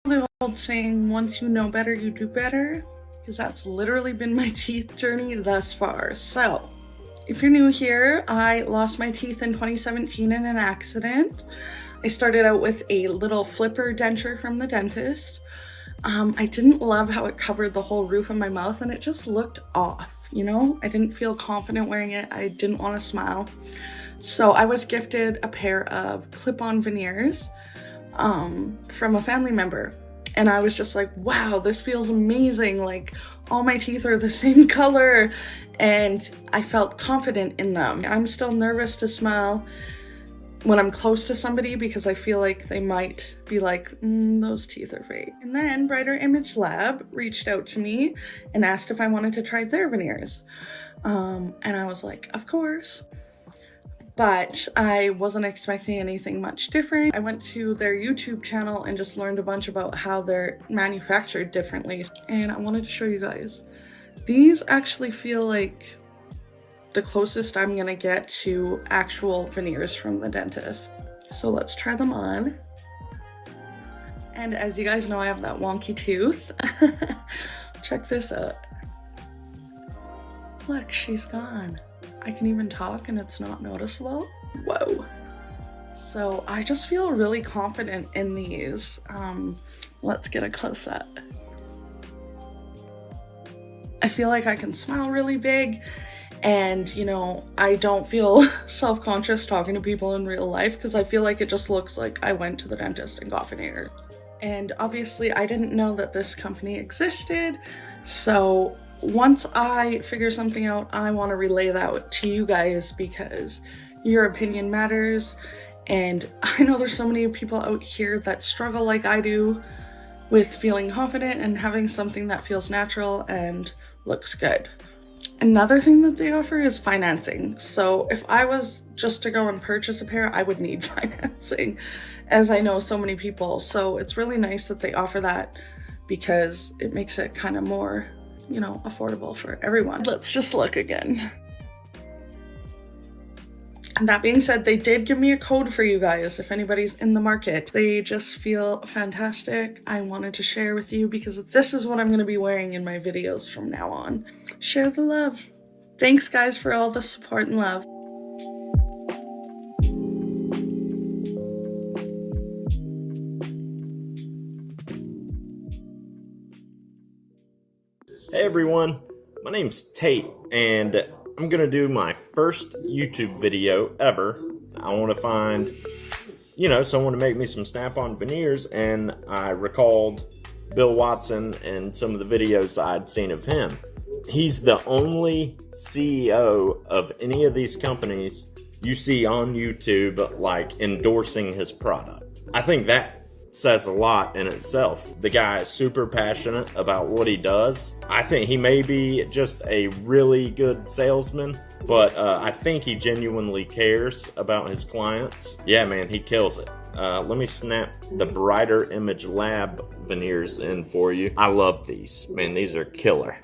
The old saying, once you know better, you do better, because that's literally been my teeth journey thus far. So, if you're new here, I lost my teeth in 2017 in an accident. I started out with a little flipper denture from the dentist. I didn't love how it covered the whole roof of my mouth and it just looked off, you know? I didn't feel confident wearing it. I didn't want to smile. So I was gifted a pair of clip-on veneers from a family member. And I was just like, wow, this feels amazing. Like all my teeth are the same color and I felt confident in them. I'm still nervous to smile when I'm close to somebody because I feel like they might be like, those teeth are fake. And then Brighter Image Lab reached out to me and asked if I wanted to try their veneers. And I was like, of course. But I wasn't expecting anything much different. I went to their YouTube channel and just learned a bunch about how they're manufactured differently. And I wanted to show you guys. These actually feel like the closest I'm gonna get to actual veneers from the dentist. So let's try them on. And as you guys know, I have that wonky tooth. Check this out. Look, she's gone. I can even talk and it's not noticeable. Whoa. So I just feel really confident in these. Let's get a close up. I feel like I can smile really big and, you know, I don't feel self-conscious talking to people in real life because I feel like it just looks like I went to the dentist and got veneers. And obviously I didn't know that this company existed, so once I figure something out, I want to relay that to you guys because your opinion matters. And I know there's so many people out here that struggle like I do with feeling confident and having something that feels natural and looks good. Another thing that they offer is financing. So if I was just to go and purchase a pair, I would need financing, as I know so many people. So it's really nice that they offer that because it makes it kind of more, you know, affordable for everyone. Let's just look again. And that being said, they did give me a code for you guys if anybody's in the market. They just feel fantastic. I wanted to share with you because this is what I'm going to be wearing in my videos from now on. Share the love. Thanks guys for all the support and love. Hey everyone, my name's Tate and I'm gonna do my first YouTube video ever. I want to find, you know, someone to make me some snap-on veneers, and I recalled Bill Watson and some of the videos I'd seen of him. He's the only CEO of any of these companies you see on YouTube like endorsing his product. I think that says a lot in itself. The guy is super passionate about what he does. I think he may be just a really good salesman, but I think he genuinely cares about his clients. Yeah, man, he kills it. Let me snap the Brighter Image Lab veneers in for you. I love these. Man, these are killer.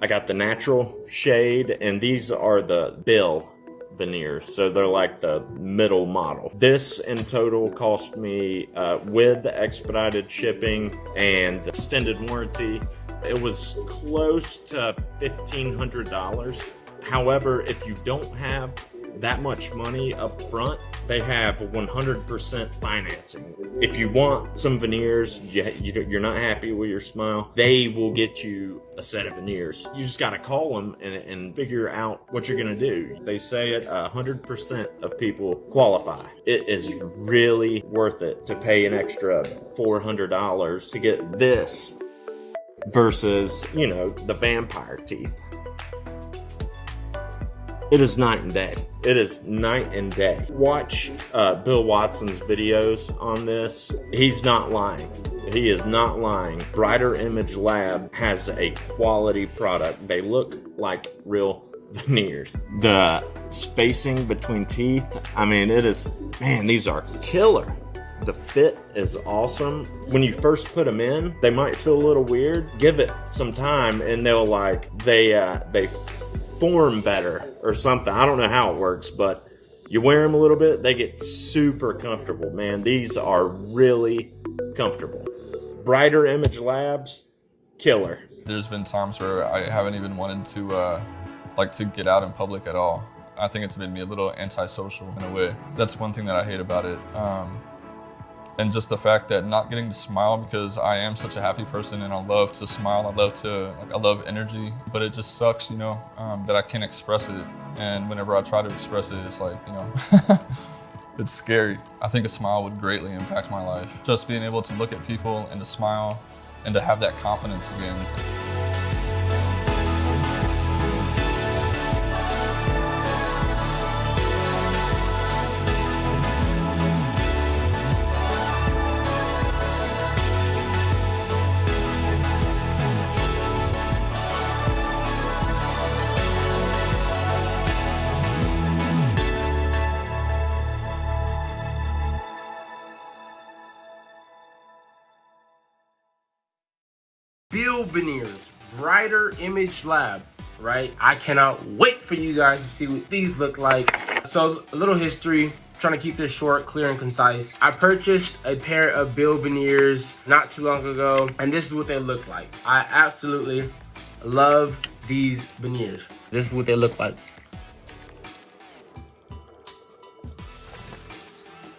I got the natural shade, and these are the Bill veneers, so they're like the middle model. This in total cost me with the expedited shipping and extended warranty, it was close to $1,500. However, if you don't have that much money up front, they have 100% financing. If you want some veneers, you're not happy with your smile, they will get you a set of veneers. You just gotta call them and figure out what you're gonna do. They say it, 100% of people qualify. It is really worth it to pay an extra $400 to get this versus, you know, the vampire teeth. It is night and day. It is night and day. Watch Bill Watson's videos on this. He's not lying. He is not lying. Brighter Image Lab has a quality product. They look like real veneers. The spacing between teeth, I mean, it is, man, these are killer. The fit is awesome. When you first put them in, they might feel a little weird. Give it some time and they'll like, they form better or something. I don't know how it works, but You wear them a little bit, they get super comfortable, man. These are really comfortable. Brighter Image Labs, killer. There's been times where I haven't even wanted to to get out in public at all. I think it's made me a little antisocial in a way. That's one thing that I hate about it. And just the fact that not getting to smile, because I am such a happy person and I love to smile. I love energy, but it just sucks, you know, that I can't express it. And whenever I try to express it, it's like, you know, it's scary. I think a smile would greatly impact my life. Just being able to look at people and to smile and to have that confidence again. Veneers, Brighter Image Lab, right? I cannot wait for you guys to see what these look like. So a little history, trying to keep this short, clear, and concise. I purchased a pair of veneers not too long ago, and this is what they look like. I absolutely love these veneers. This is what they look like.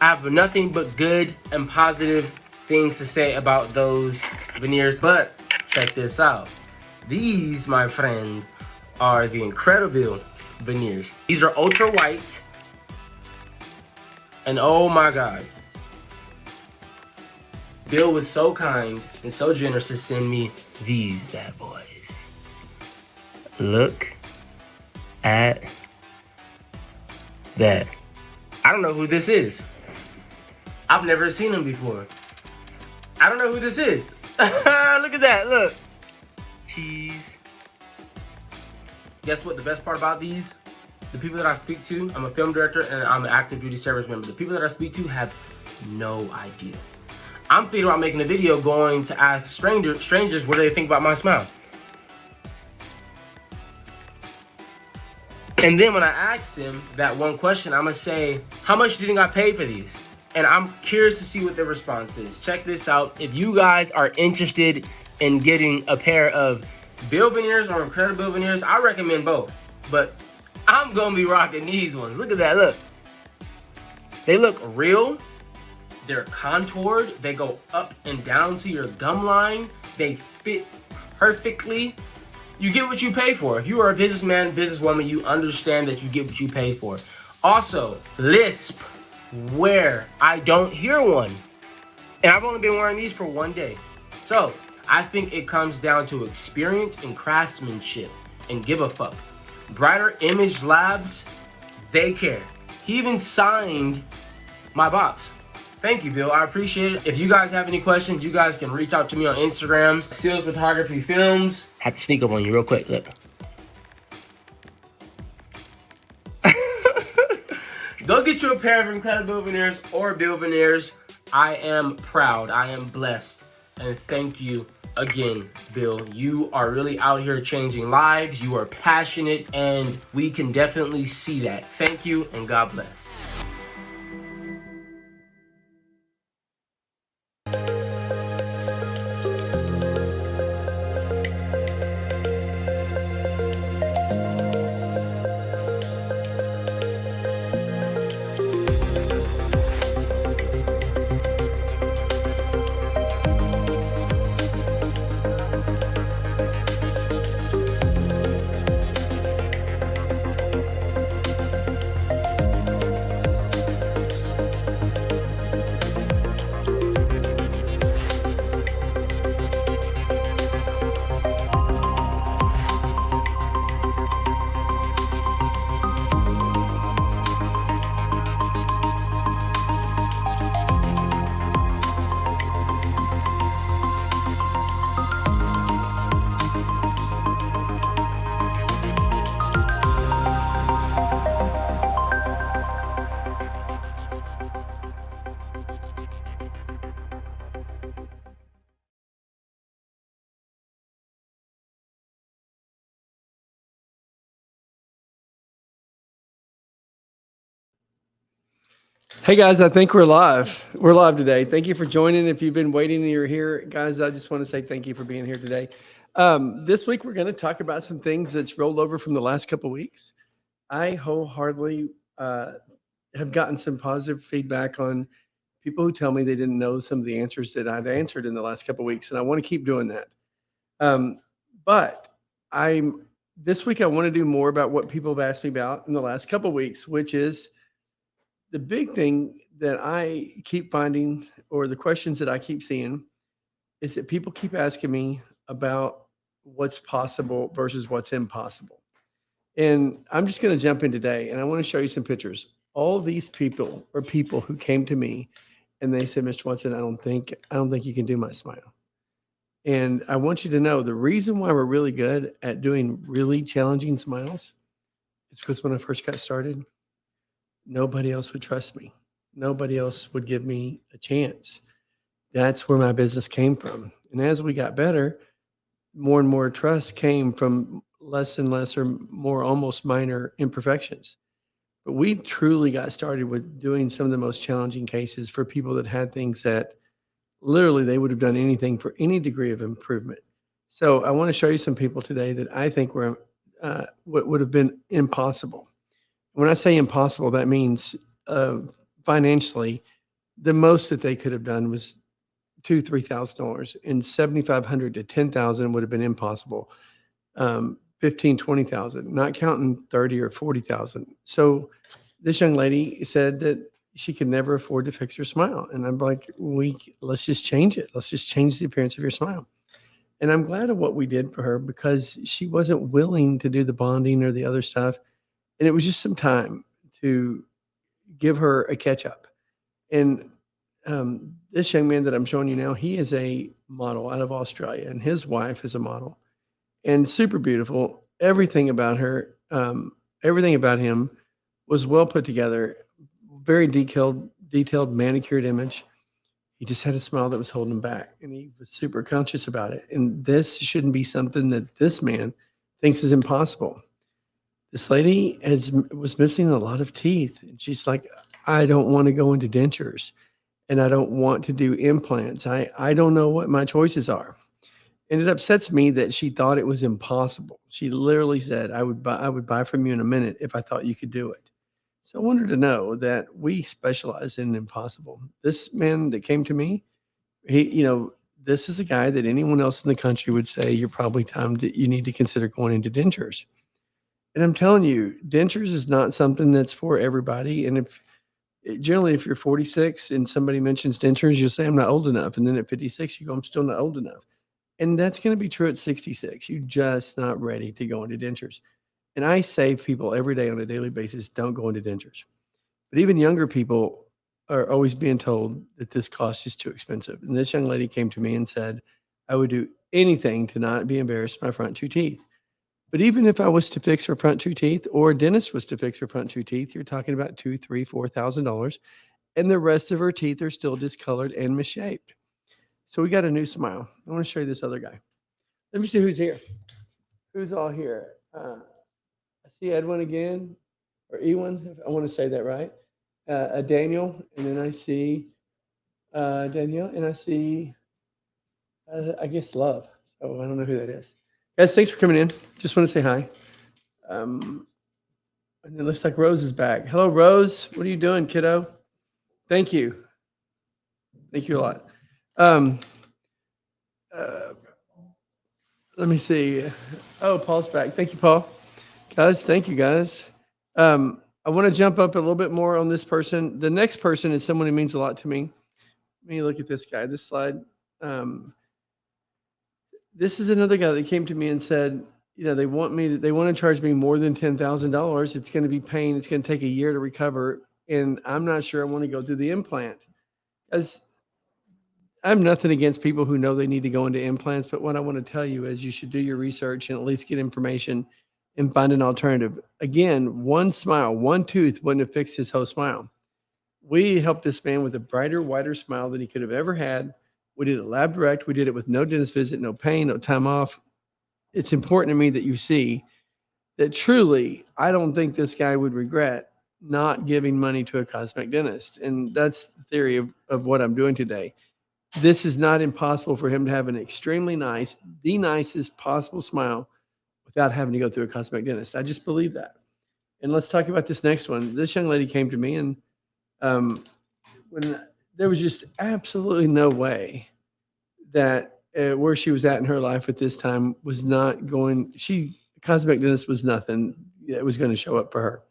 I have nothing but good and positive things to say about those veneers, but check this out. These, my friend, are the incredible veneers. These are ultra white. And oh my God. Bill was so kind and so generous to send me these bad boys. Look at that. I don't know who this is. I've never seen him before. I don't know who this is. Look at that, look. Cheese. Guess what the best part about these? The people that I speak to, I'm a film director and I'm an active duty service member. The people that I speak to have no idea. I'm thinking about making a video going to ask strangers what do they think about my smile. And then when I ask them that one question, I'm gonna say, how much do you think I paid for these? And I'm curious to see what their response is. Check this out. If you guys are interested in getting a pair of veneers or incredible veneers, I recommend both. But I'm gonna be rocking these ones. Look at that, look. They look real. They're contoured. They go up and down to your gum line. They fit perfectly. You get what you pay for. If you are a businessman, businesswoman, you understand that you get what you pay for. Also, lisp, where I don't hear one. And I've only been wearing these for one day. So I think it comes down to experience and craftsmanship and give a fuck. Brighter Image Labs, they care. He even signed my box. Thank you, Bill. I appreciate it. If you guys have any questions, you guys can reach out to me on Instagram. Seals Photography Films. Had to sneak up on you real quick. Look. Go get you a pair of incredible veneers or Bill veneers. I am proud. I am blessed. And thank you again, Bill. You are really out here changing lives. You are passionate, and we can definitely see that. Thank you, and God bless. Hey guys, I think we're live. We're live today. Thank you for joining. If you've been waiting and you're here, guys, I just want to say thank you for being here today. This week we're going to talk about some things that's rolled over from the last couple of weeks. I wholeheartedly have gotten some positive feedback on people who tell me they didn't know some of the answers that I'd answered in the last couple of weeks, and I want to keep doing that. But I'm this week I want to do more about what people have asked me about in the last couple of weeks, which is the big thing that I keep finding, or the questions that I keep seeing, is that people keep asking me about what's possible versus what's impossible. And I'm just going to jump in today and I want to show you some pictures. All these people are people who came to me and they said, Mr. Watson, I don't think you can do my smile. And I want you to know the reason why we're really good at doing really challenging smiles is because when I first got started, nobody else would trust me. Nobody else would give me a chance. That's where my business came from. And as we got better, more and more trust came from less and less or more almost minor imperfections. But we truly got started with doing some of the most challenging cases for people that had things that literally they would have done anything for any degree of improvement. So I want to show you some people today that I think were what would have been impossible. When I say impossible, that means financially, the most that they could have done was $2,000-$3,000, and 7,500 to 10,000 would have been impossible. 15, 20,000, not counting 30 or 40,000. So this young lady said that she could never afford to fix her smile, and I'm like, let's just change it. Let's just change the appearance of your smile. And I'm glad of what we did for her because she wasn't willing to do the bonding or the other stuff, and it was just some time to give her a catch up. And this young man that I'm showing you now, he is a model out of Australia, and his wife is a model, and super beautiful. Everything about her, everything about him, was well put together. Very detailed, manicured image. He just had a smile that was holding him back, and he was super conscious about it. And this shouldn't be something that this man thinks is impossible. This lady was missing a lot of teeth, and she's like, I don't want to go into dentures and I don't want to do implants. I don't know what my choices are. And it upsets me that she thought it was impossible. She literally said, I would buy from you in a minute if I thought you could do it. So I wanted to know that we specialize in impossible. This man that came to me, this is a guy that anyone else in the country would say you're probably time that you need to consider going into dentures. And I'm telling you, dentures is not something that's for everybody. And generally, if you're 46 and somebody mentions dentures, you'll say, I'm not old enough. And then at 56, you go, I'm still not old enough. And that's going to be true at 66. You're just not ready to go into dentures. And I save people every day on a daily basis, don't go into dentures. But even younger people are always being told that this cost is too expensive. And this young lady came to me and said, I would do anything to not be embarrassed by my front two teeth. But even if I was to fix her front two teeth, or a dentist was to fix her front two teeth, you're talking about $2,000, $3,000, $4,000, and the rest of her teeth are still discolored and misshaped. So we got a new smile. I want to show you this other guy. Let me see who's here. Who's all here? I see Edwin again, or Ewan. If I want to say that right. Daniel, and then I see Danielle, and I see, I guess, Love. So I don't know who that is. Guys, thanks for coming in. Just want to say hi. And it looks like Rose is back. Hello, Rose. What are you doing, kiddo? Thank you. Thank you a lot. Um, uh, Let me see. Oh, Paul's back. Thank you, Paul. Guys, thank you, guys. I want to jump up a little bit more on this person. The next person is someone who means a lot to me. Let me look at this guy, this slide. This is another guy that came to me and said, they want to charge me more than $10,000. It's going to be pain. It's going to take a year to recover. And I'm not sure I want to go through the implant. As I have nothing against people who know they need to go into implants, but what I want to tell you is you should do your research and at least get information and find an alternative. Again, one smile, one tooth wouldn't have fixed his whole smile. We helped this man with a brighter, whiter smile than he could have ever had. We did it lab direct. We did it with no dentist visit, no pain, no time off. It's important to me that you see that truly, I don't think this guy would regret not giving money to a cosmetic dentist. And that's the theory of what I'm doing today. This is not impossible for him to have an extremely nice, the nicest possible smile without having to go through a cosmetic dentist. I just believe that. And let's talk about this next one. This young lady came to me, and um, when there was just absolutely no way that where she was at in her life at this time was not going. Cosmetic dentist was nothing that was going to show up for her.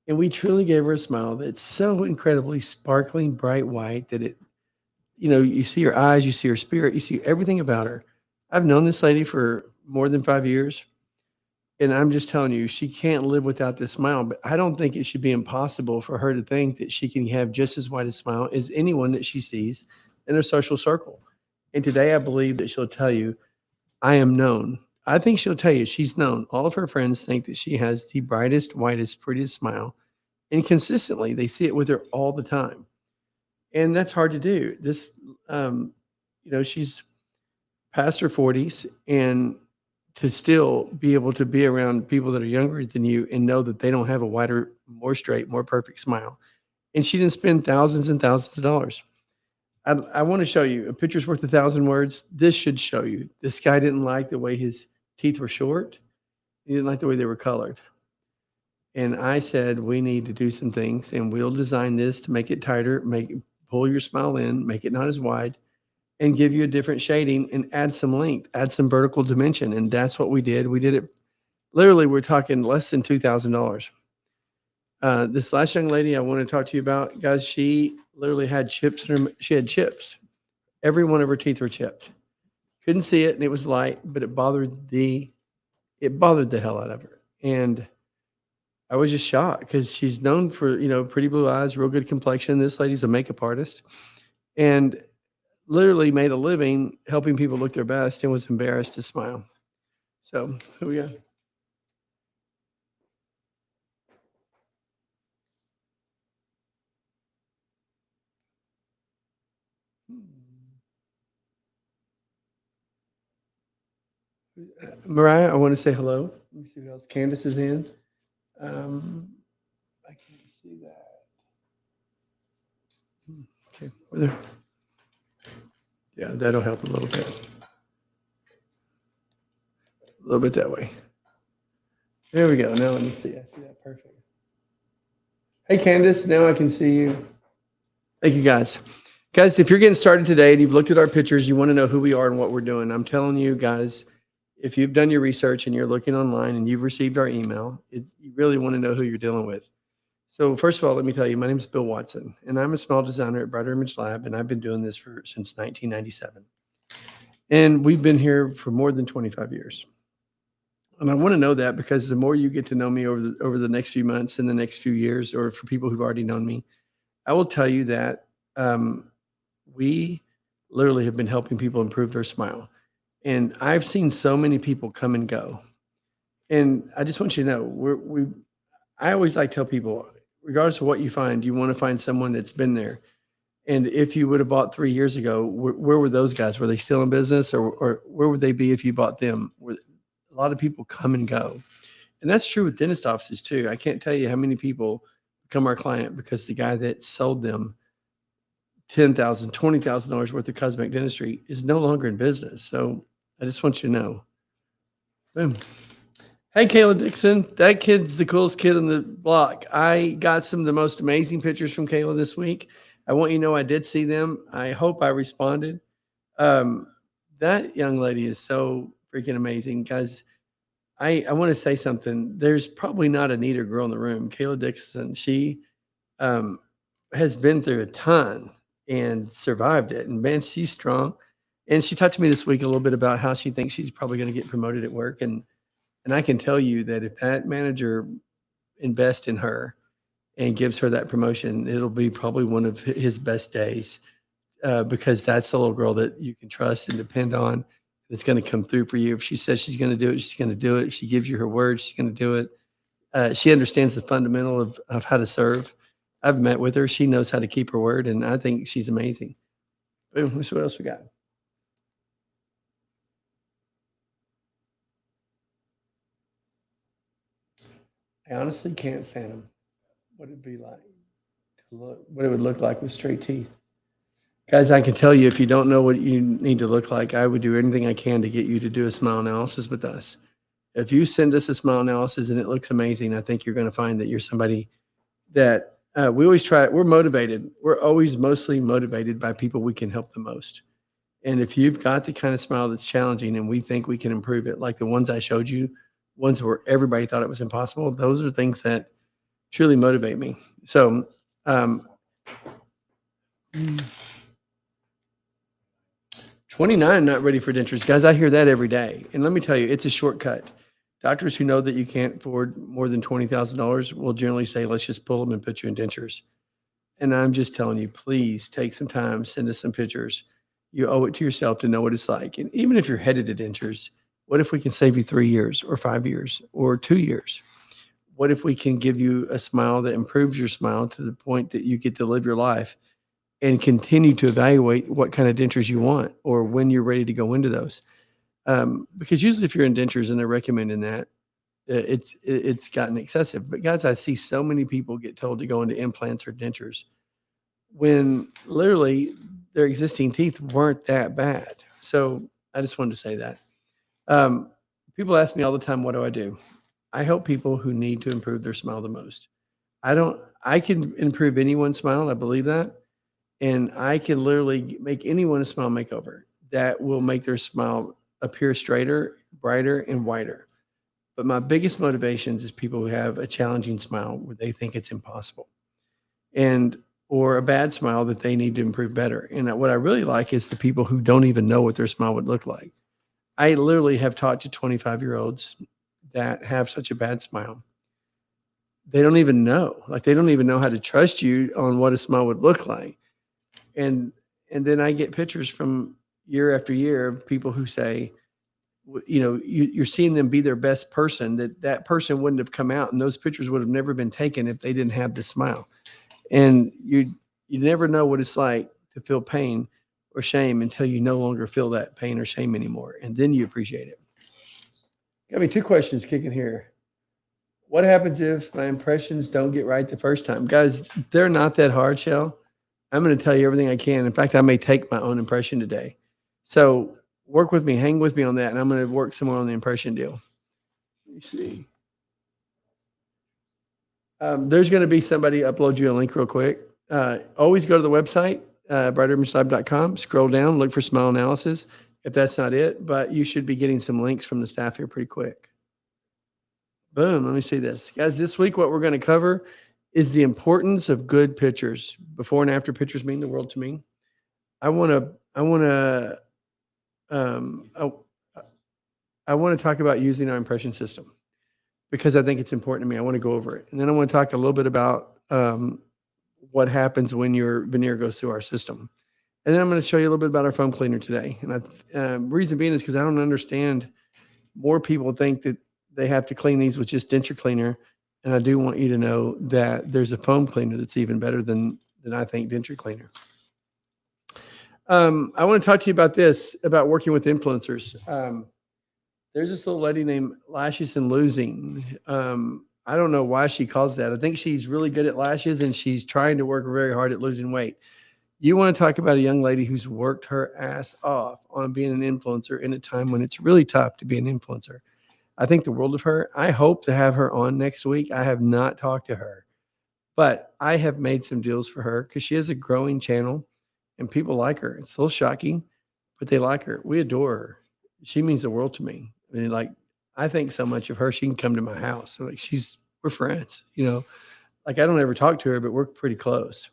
And we truly gave her a smile that's so incredibly sparkling, bright white that you see her eyes, you see her spirit, you see everything about her. I've known this lady for more than 5 years. And I'm just telling you, she can't live without this smile. But I don't think it should be impossible for her to think that she can have just as wide a smile as anyone that she sees in her social circle. And today I believe that she'll tell you, I am known. I think she'll tell you she's known. All of her friends think that she has the brightest, whitest, prettiest smile. And consistently, they see it with her all the time. And that's hard to do. Um, she's past her 40s, and to still be able to be around people that are younger than you and know that they don't have a wider, more straight, more perfect smile. And she didn't spend thousands and thousands of dollars. I want to show you a picture's worth 1,000 words. This should show you. This guy didn't like the way his teeth were short. He didn't like the way they were colored. And I said, we need to do some things, and we'll design this to make it tighter, pull your smile in, make it not as wide, and give you a different shading and add some length, add some vertical dimension. And that's what we did. We did it literally, we're talking less than $2,000. This last young lady I want to talk to you about, guys, she literally had chips in her, she had chips. Every one of her teeth were chipped. Couldn't see it, and it was light, but it bothered the hell out of her. And I was just shocked because she's known for, pretty blue eyes, real good complexion. This lady's a makeup artist and literally made a living helping people look their best and was embarrassed to smile. So, who we got? Mariah, I want to say hello. Let me see who else. Candace is in. Um, I can't see that. Okay, there. Yeah, that'll help a little bit. A little bit that way. There we go. Now let me see. I see that perfect. Hey, Candace. Now I can see you. Thank you, guys. Guys, if you're getting started today and you've looked at our pictures, you want to know who we are and what we're doing. I'm telling you, guys, if you've done your research and you're looking online and you've received our email, you really want to know who you're dealing with. So first of all, let me tell you, my name is Bill Watson, and I'm a small designer at Brighter Image Lab, and I've been doing this since 1997. And we've been here for more than 25 years. And I want to know that because the more you get to know me over the next few months and the next few years, or for people who've already known me, I will tell you that we literally have been helping people improve their smile. And I've seen so many people come and go. And I just want you to know, I always like to tell people, regardless of what you find, you want to find someone that's been there. And if you would have bought 3 years ago, where were those guys? Were they still in business, or where would they be if you bought them? A lot of people come and go. And that's true with dentist offices too. I can't tell you how many people become our client because the guy that sold them $10,000, $20,000 worth of cosmetic dentistry is no longer in business. So I just want you to know. Boom. Hey, Kayla Dixon. That kid's the coolest kid on the block. I got some of the most amazing pictures from Kayla this week. I want you to know I did see them. I hope I responded. Um, that young lady is so freaking amazing, guys. I want to say something. There's probably not a neater girl in the room. Kayla Dixon, she um, has been through a ton and survived it. And man, she's strong. And she talked to me this week a little bit about how she thinks she's probably going to get promoted at work. And I can tell you that if that manager invests in her and gives her that promotion, it'll be probably one of his best days because that's the little girl that you can trust and depend on. It's going to come through for you. If she says she's going to do it, she's going to do it. If she gives you her word, she's going to do it. She understands the fundamental of how to serve. I've met with her. She knows how to keep her word, and I think she's amazing. Boom. Let's see what else we got. I honestly can't fathom what it'd be like to look, what it would look like with straight teeth. Guys, I can tell you if you don't know what you need to look like, I would do anything I can to get you to do a smile analysis with us. If you send us a smile analysis and it looks amazing, I think you're going to find that you're somebody that we always try. We're motivated. We're always mostly motivated by people we can help the most. And if you've got the kind of smile that's challenging and we think we can improve it, like the ones I showed you, ones where everybody thought it was impossible, those are things that truly motivate me. So, um, 29 not ready for dentures. Guys, I hear that every day. And let me tell you, it's a shortcut. Doctors who know that you can't afford more than $20,000 will generally say, let's just pull them and put you in dentures. And I'm just telling you, please take some time, send us some pictures. You owe it to yourself to know what it's like. And even if you're headed to dentures, what if we can save you 3 years or 5 years or 2 years? What if we can give you a smile that improves your smile to the point that you get to live your life and continue to evaluate what kind of dentures you want or when you're ready to go into those? Because usually if you're in dentures and they're recommending that, it's gotten excessive. But guys, I see so many people get told to go into implants or dentures when literally their existing teeth weren't that bad. So I just wanted to say that. Um, People ask me all the time, what do I do? I help people who need to improve their smile the most. I can improve anyone's smile. And I believe that. And I can literally make anyone a smile makeover that will make their smile appear straighter, brighter, and whiter. But my biggest motivations is people who have a challenging smile where they think it's impossible and or a bad smile that they need to improve better. And what I really like is the people who don't even know what their smile would look like. I literally have talked to 25-year-olds that have such a bad smile. They don't even know. Like they don't even know how to trust you on what a smile would look like. And then I get pictures from year after year of people who say, you're seeing them be their best person, that person wouldn't have come out and those pictures would have never been taken if they didn't have the smile. And you never know what it's like to feel pain or shame until you no longer feel that pain or shame anymore. And then you appreciate it. Got me two questions kicking here. What happens if my impressions don't get right the first time? Guys, they're not that hard, Shell. I'm going to tell you everything I can. In fact, I may take my own impression today. So work with me, hang with me on that, and I'm going to work some more on the impression deal. Let me see. There's going to be somebody upload you a link real quick. Always go to the website, brighterimagelab.com, scroll down, look for smile analysis. If that's not it, but you should be getting some links from the staff here pretty quick. Boom, let me see this. Guys, this week what we're going to cover is the importance of good pictures. Before and after pictures mean the world to me. I want to talk about using our impression system because I think it's important to me. I want to go over it. And then I want to talk a little bit about what happens when your veneer goes through our system. And then I'm going to show you a little bit about our foam cleaner today. And reason being is because I don't understand. More people think that they have to clean these with just denture cleaner. And I do want you to know that there's a foam cleaner that's even better than I think denture cleaner. I want to talk to you about this, about working with influencers. There's this little lady named Lashes and Losing. I don't know why she calls that. I think she's really good at lashes and she's trying to work very hard at losing weight. You want to talk about a young lady who's worked her ass off on being an influencer in a time when it's really tough to be an influencer. I think the world of her. I hope to have her on next week. I have not talked to her, but I have made some deals for her because she has a growing channel and people like her. It's a little shocking, but they like her. We adore her. She means the world to me. I mean, like, I think so much of her. She can come to my house. So, like, we're friends, Like, I don't ever talk to her, but we're pretty close.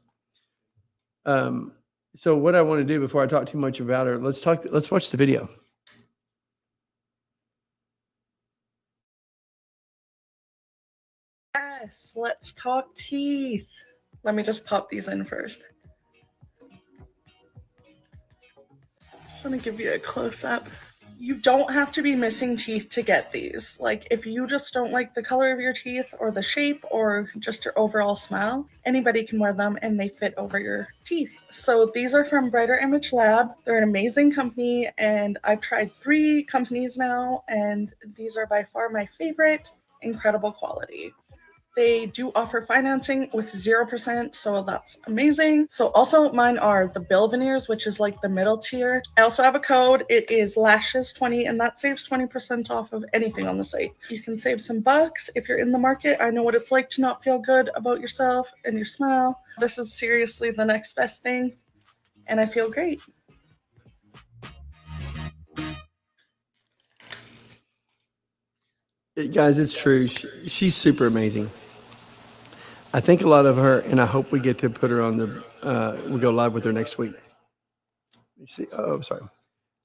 So what I want to do before I talk too much about her, let's watch the video. Yes, let's talk teeth. Let me just pop these in first. Just want to give you a close up. You don't have to be missing teeth to get these. Like, if you just don't like the color of your teeth or the shape or just your overall smile, anybody can wear them and they fit over your teeth. So these are from Brighter Image Lab. They're an amazing company and I've tried 3 companies now and these are by far my favorite. Incredible quality. They do offer financing with 0%, so that's amazing. So also mine are the bill veneers, which is like the middle tier. I also have a code. It is lashes20, and that saves 20% off of anything on the site. You can save some bucks if you're in the market. I know what it's like to not feel good about yourself and your smile. This is seriously the next best thing, and I feel great. Guys, it's true. She's super amazing. I think a lot of her, and I hope we get to put her on the. We'll go live with her next week. Let me see. Oh, sorry.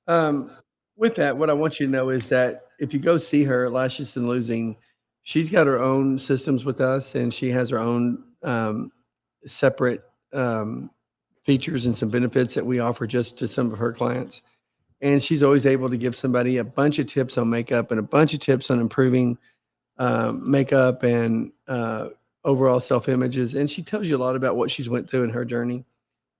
Um, with that, what I want you to know is that if you go see her, Lashes and Losing, she's got her own systems with us, and she has her own separate features and some benefits that we offer just to some of her clients. And she's always able to give somebody a bunch of tips on makeup and a bunch of tips on improving makeup and overall self images. And she tells you a lot about what she's went through in her journey.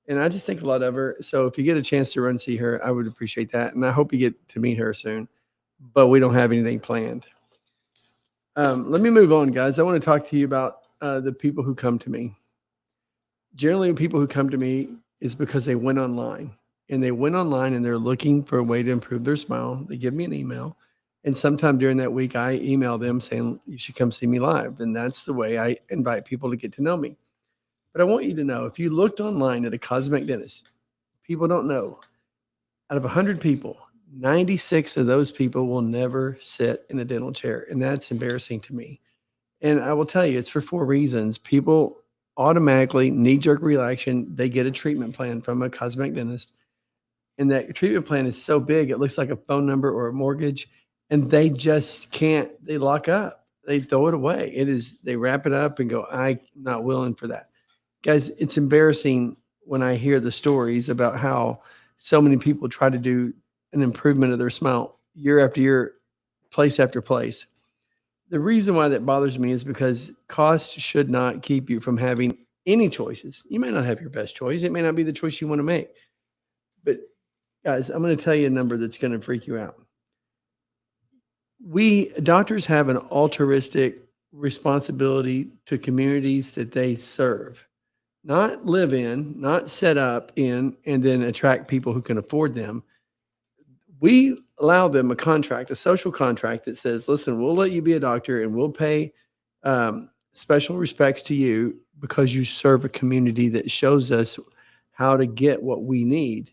And I just think a lot of her. So if you get a chance to run see her, I would appreciate that. And I hope you get to meet her soon. But we don't have anything planned. Let me move on, guys. I want to talk to you about the people who come to me. Generally, people who come to me is because they went online. And they went online and they're looking for a way to improve their smile. They give me an email. And sometime during that week, I email them saying, you should come see me live. And that's the way I invite people to get to know me. But I want you to know, if you looked online at a cosmetic dentist, people don't know. Out of 100 people, 96 of those people will never sit in a dental chair. And that's embarrassing to me. And I will tell you, it's for 4 reasons. People automatically knee-jerk reaction. They get a treatment plan from a cosmetic dentist. And that treatment plan is so big, it looks like a phone number or a mortgage. And they just can't, they lock up. They throw it away. They wrap it up and go, I'm not willing for that. Guys, it's embarrassing when I hear the stories about how so many people try to do an improvement of their smile year after year, place after place. The reason why that bothers me is because cost should not keep you from having any choices. You may not have your best choice. It may not be the choice you want to make. But guys, I'm going to tell you a number that's going to freak you out. We doctors have an altruistic responsibility to communities that they serve, not live in, not set up in, and then attract people who can afford them. We allow them a contract, a social contract that says, listen, we'll let you be a doctor and we'll pay special respects to you because you serve a community that shows us how to get what we need.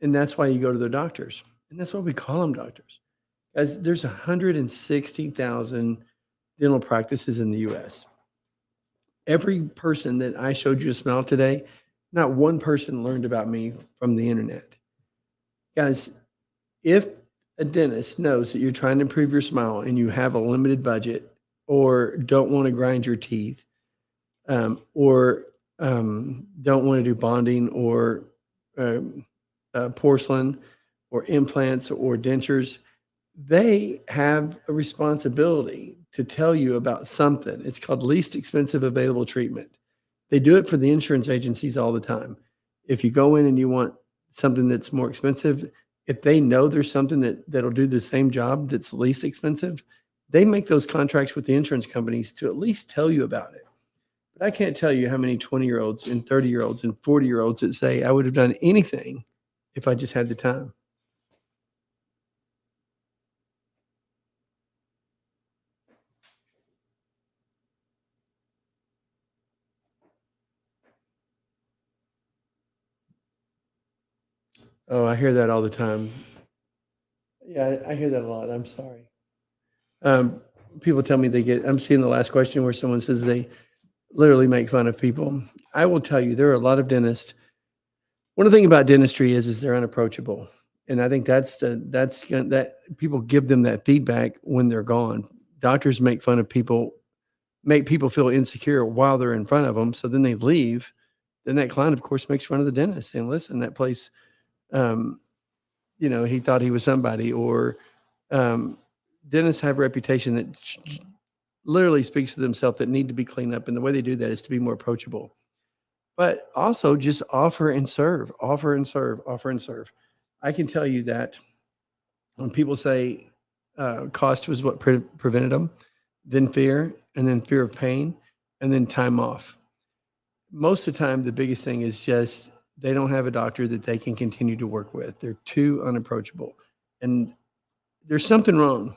And that's why you go to the doctors. And that's why we call them doctors. As there's 160,000 dental practices in the US. Every person that I showed you a smile today, not one person learned about me from the internet. Guys, if a dentist knows that you're trying to improve your smile and you have a limited budget or don't want to grind your teeth or don't want to do bonding or porcelain or implants or dentures, they have a responsibility to tell you about something. It's called least expensive available treatment. They do it for the insurance agencies all the time. If you go in and you want something that's more expensive, if they know there's something that'll do the same job that's least expensive, they make those contracts with the insurance companies to at least tell you about it. But I can't tell you how many 20-year-olds and 30-year-olds and 40-year-olds that say, I would have done anything if I just had the time. Oh, I hear that all the time. Yeah, I hear that a lot. I'm sorry. Um, People tell me I'm seeing the last question where someone says they literally make fun of people. I will tell you, there are a lot of dentists. One of the things about dentistry is they're unapproachable. And I think that people give them that feedback when they're gone. Doctors make fun of people, make people feel insecure while they're in front of them. So then they leave. Then that client, of course, makes fun of the dentist saying, listen, that place, um, he thought he was somebody, or dentists have a reputation that literally speaks for themselves that need to be cleaned up. And the way they do that is to be more approachable, but also just offer and serve, offer and serve, offer and serve. I can tell you that when people say cost was what prevented them, then fear, and then fear of pain, and then time off. Most of the time, the biggest thing is just they don't have a doctor that they can continue to work with. They're too unapproachable. And there's something wrong.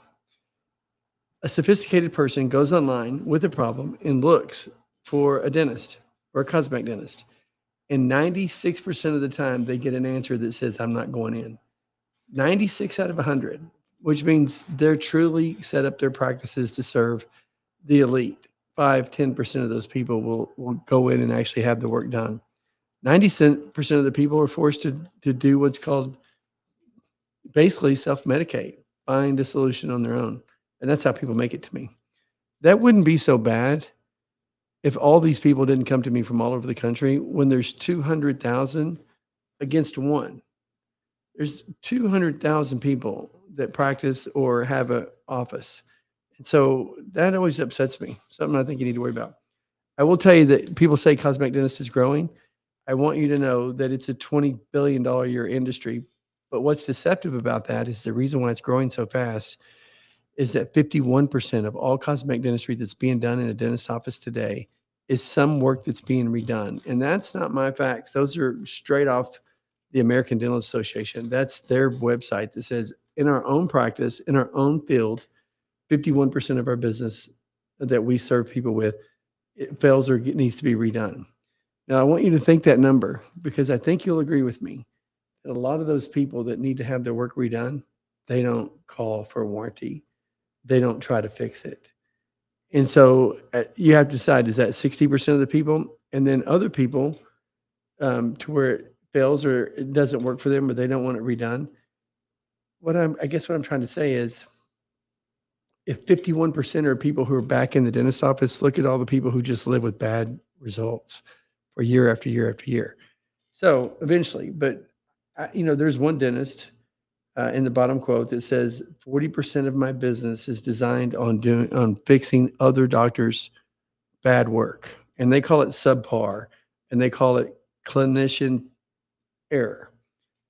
A sophisticated person goes online with a problem and looks for a dentist or a cosmetic dentist. And 96% of the time, they get an answer that says, I'm not going in. 96 out of 100, which means they're truly set up their practices to serve the elite. 5-10% of those people will go in and actually have the work done. 90% of the people are forced to do what's called basically self-medicate, find a solution on their own. And that's how people make it to me. That wouldn't be so bad if all these people didn't come to me from all over the country when there's 200,000 against one. There's 200,000 people that practice or have an office. And so that always upsets me. Something I think you need to worry about. I will tell you that people say cosmetic dentist is growing. I want you to know that it's a $20 billion a year industry. But what's deceptive about that is the reason why it's growing so fast is that 51% of all cosmetic dentistry that's being done in a dentist's office today is some work that's being redone. And that's not my facts. Those are straight off the American Dental Association. That's their website that says in our own practice, in our own field, 51% of our business that we serve people with, it fails or needs to be redone. Now, I want you to think that number because I think you'll agree with me that a lot of those people that need to have their work redone, they don't call for a warranty. They don't try to fix it. And so you have to decide, is that 60% of the people? And then other people to where it fails or it doesn't work for them or they don't want it redone. I guess what I'm trying to say is if 51% are people who are back in the dentist office, look at all the people who just live with bad results for year after year after year. So eventually, but there's one dentist in the bottom quote that says 40% of my business is designed on fixing other doctors' bad work. And they call it subpar and they call it clinician error,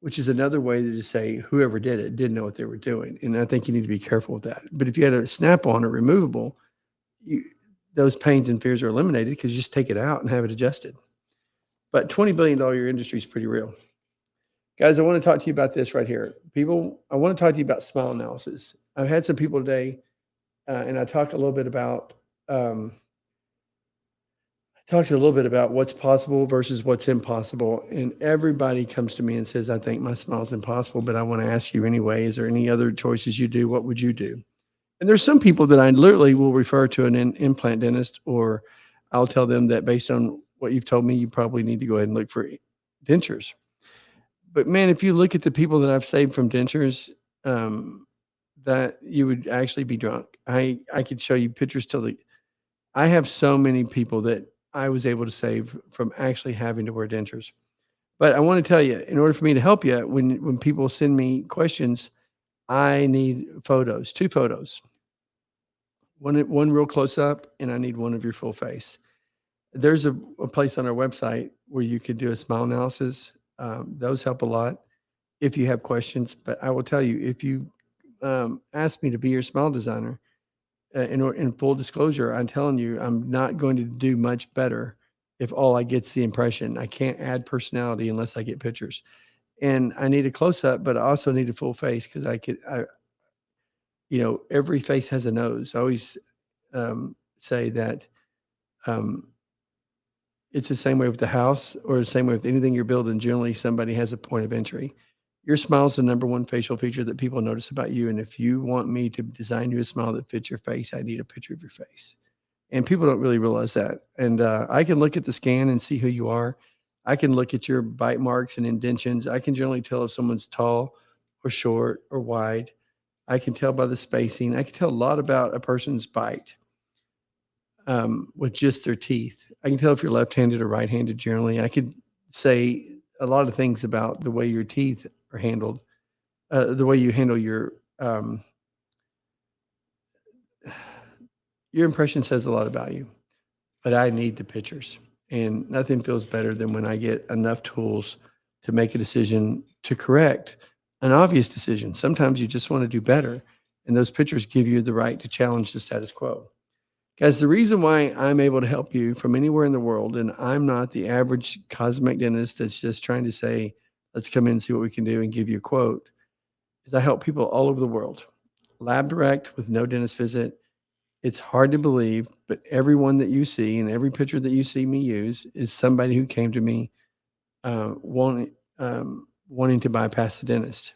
which is another way to just say whoever did it didn't know what they were doing. And I think you need to be careful with that. But if you had a snap-on or removable, those pains and fears are eliminated because you just take it out and have it adjusted. But $20 billion year industry is pretty real. Guys, I want to talk to you about this right here. People, I want to talk to you about smile analysis. I've had some people today, and I talked a little bit about what's possible versus what's impossible. And everybody comes to me and says, I think my smile is impossible, but I want to ask you anyway, is there any other choices you do? What would you do? And there's some people that I literally will refer to an implant dentist, or I'll tell them that based on what you've told me, you probably need to go ahead and look for dentures. But man, if you look at the people that I've saved from dentures, that you would actually be drunk. I could show you pictures I have so many people that I was able to save from actually having to wear dentures. But I want to tell you, in order for me to help you, when people send me questions, I need photos, 2 photos. One real close up, and I need one of your full face. There's a place on our website where you could do a smile analysis. Those help a lot if you have questions. But I will tell you, if you ask me to be your smile designer, in full disclosure, I'm telling you, I'm not going to do much better if all I get's the impression. I can't add personality unless I get pictures. And I need a close up, but I also need a full face because every face has a nose. I always say that it's the same way with the house or the same way with anything you're building. Generally, somebody has a point of entry. Your smile is the number one facial feature that people notice about you. And if you want me to design you a smile that fits your face, I need a picture of your face. And people don't really realize that. And I can look at the scan and see who you are. I can look at your bite marks and indentions. I can generally tell if someone's tall or short or wide. I can tell by the spacing. I can tell a lot about a person's bite with just their teeth. I can tell if you're left-handed or right-handed generally. I could say a lot of things about the way your teeth are handled, the way you handle your impression says a lot about you. But I need the pictures, and nothing feels better than when I get enough tools to make a decision to correct an obvious decision. Sometimes you just want to do better, and those pictures give you the right to challenge the status quo. Guys, the reason why I'm able to help you from anywhere in the world, and I'm not the average cosmetic dentist that's just trying to say, let's come in and see what we can do and give you a quote, is I help people all over the world. Lab direct with no dentist visit. It's hard to believe, but everyone that you see and every picture that you see me use is somebody who came to me wanting to bypass the dentist.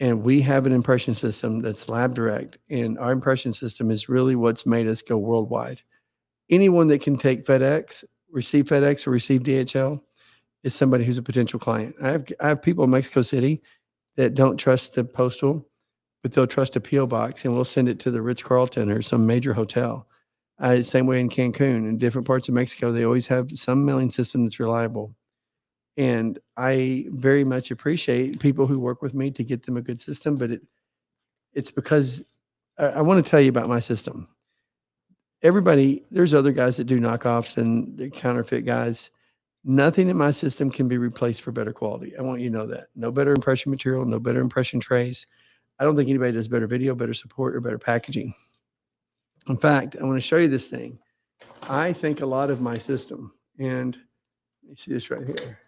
And we have an impression system that's lab direct, and our impression system is really what's made us go worldwide. Anyone that can take FedEx, or receive DHL is somebody who's a potential client. I have people in Mexico City that don't trust the postal, but they'll trust a PO box, and we'll send it to the Ritz Carlton or some major hotel. Same way in Cancun and different parts of Mexico, they always have some mailing system that's reliable. And I very much appreciate people who work with me to get them a good system, but it's because I want to tell you about my system. There's other guys that do knockoffs and they're counterfeit guys. Nothing in my system can be replaced for better quality. I want you to know that. No better impression material, no better impression trays. I don't think anybody does better video, better support, or better packaging. In fact, I want to show you this thing. I think a lot of my system, and you see this right here.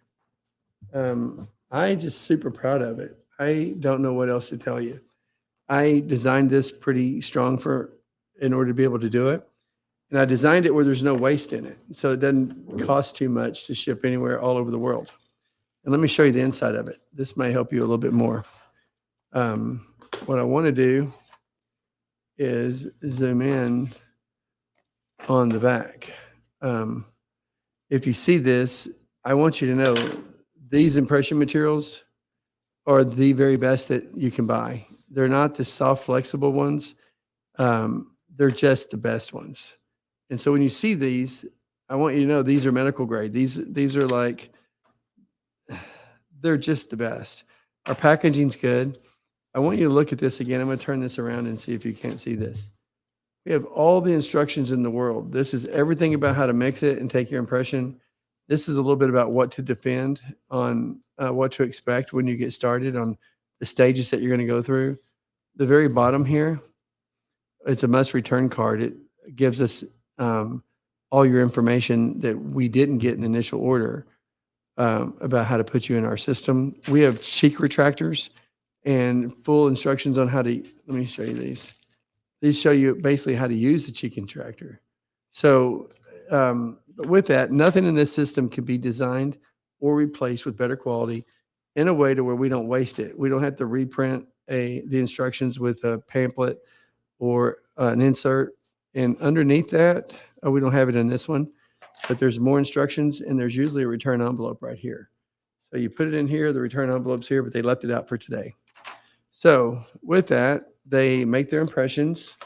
I just super proud of it. I don't know what else to tell you. I designed this pretty strong in order to be able to do it. And I designed it where there's no waste in it. So it doesn't cost too much to ship anywhere all over the world. And let me show you the inside of it. This may help you a little bit more. What I want to do is zoom in on the back. If you see this, I want you to know these impression materials are the very best that you can buy. They're not the soft, flexible ones. They're just the best ones. And so when you see these, I want you to know these are medical grade. These are like, they're just the best. Our packaging's good. I want you to look at this again. I'm going to turn this around and see if you can't see this. We have all the instructions in the world. This is everything about how to mix it and take your impression. This is a little bit about what to defend on what to expect when you get started on the stages that you're going to go through. The very bottom here, it's a must return card. It gives us all your information that we didn't get in the initial order about how to put you in our system. We have cheek retractors and full instructions on how to, let me show you these. These show you basically how to use the cheek retractor. So with that, nothing in this system can be designed or replaced with better quality in a way to where we don't waste it. We don't have to reprint the instructions with a pamphlet or an insert. And underneath that, we don't have it in this one, but there's more instructions and there's usually a return envelope right here. So you put it in here, the return envelope's here, but they left it out for today. So with that, they make their impressions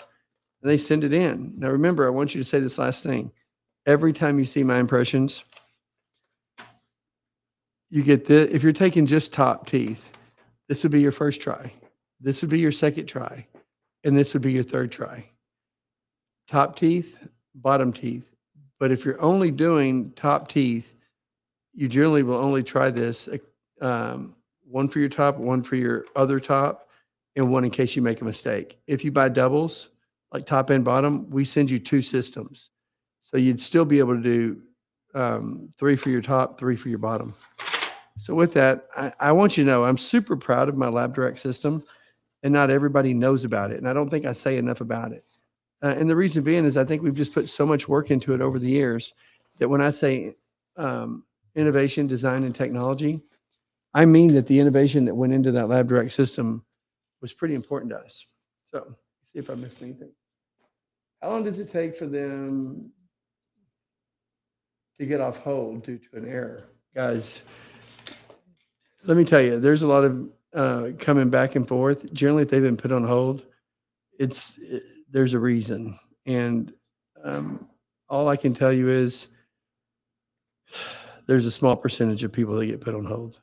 and they send it in. Now remember, I want you to say this last thing. Every time you see my impressions, you get this. If you're taking just top teeth, this would be your first try. This would be your second try. And this would be your third try. Top teeth, bottom teeth. But if you're only doing top teeth, you generally will only try this, one for your top, one for your other top, and one in case you make a mistake. If you buy doubles, like top and bottom, we send you 2 systems. So you'd still be able to do 3 for your top, 3 for your bottom. So with that, I want you to know I'm super proud of my Lab Direct system, and not everybody knows about it. And I don't think I say enough about it. And the reason being is I think we've just put so much work into it over the years that when I say innovation, design, and technology, I mean that the innovation that went into that Lab Direct system was pretty important to us. So let's see if I missed anything. How long does it take for them to get off hold due to an error? Guys, let me tell you, there's a lot of coming back and forth. Generally, if they've been put on hold, there's a reason. And all I can tell you is there's a small percentage of people that get put on hold.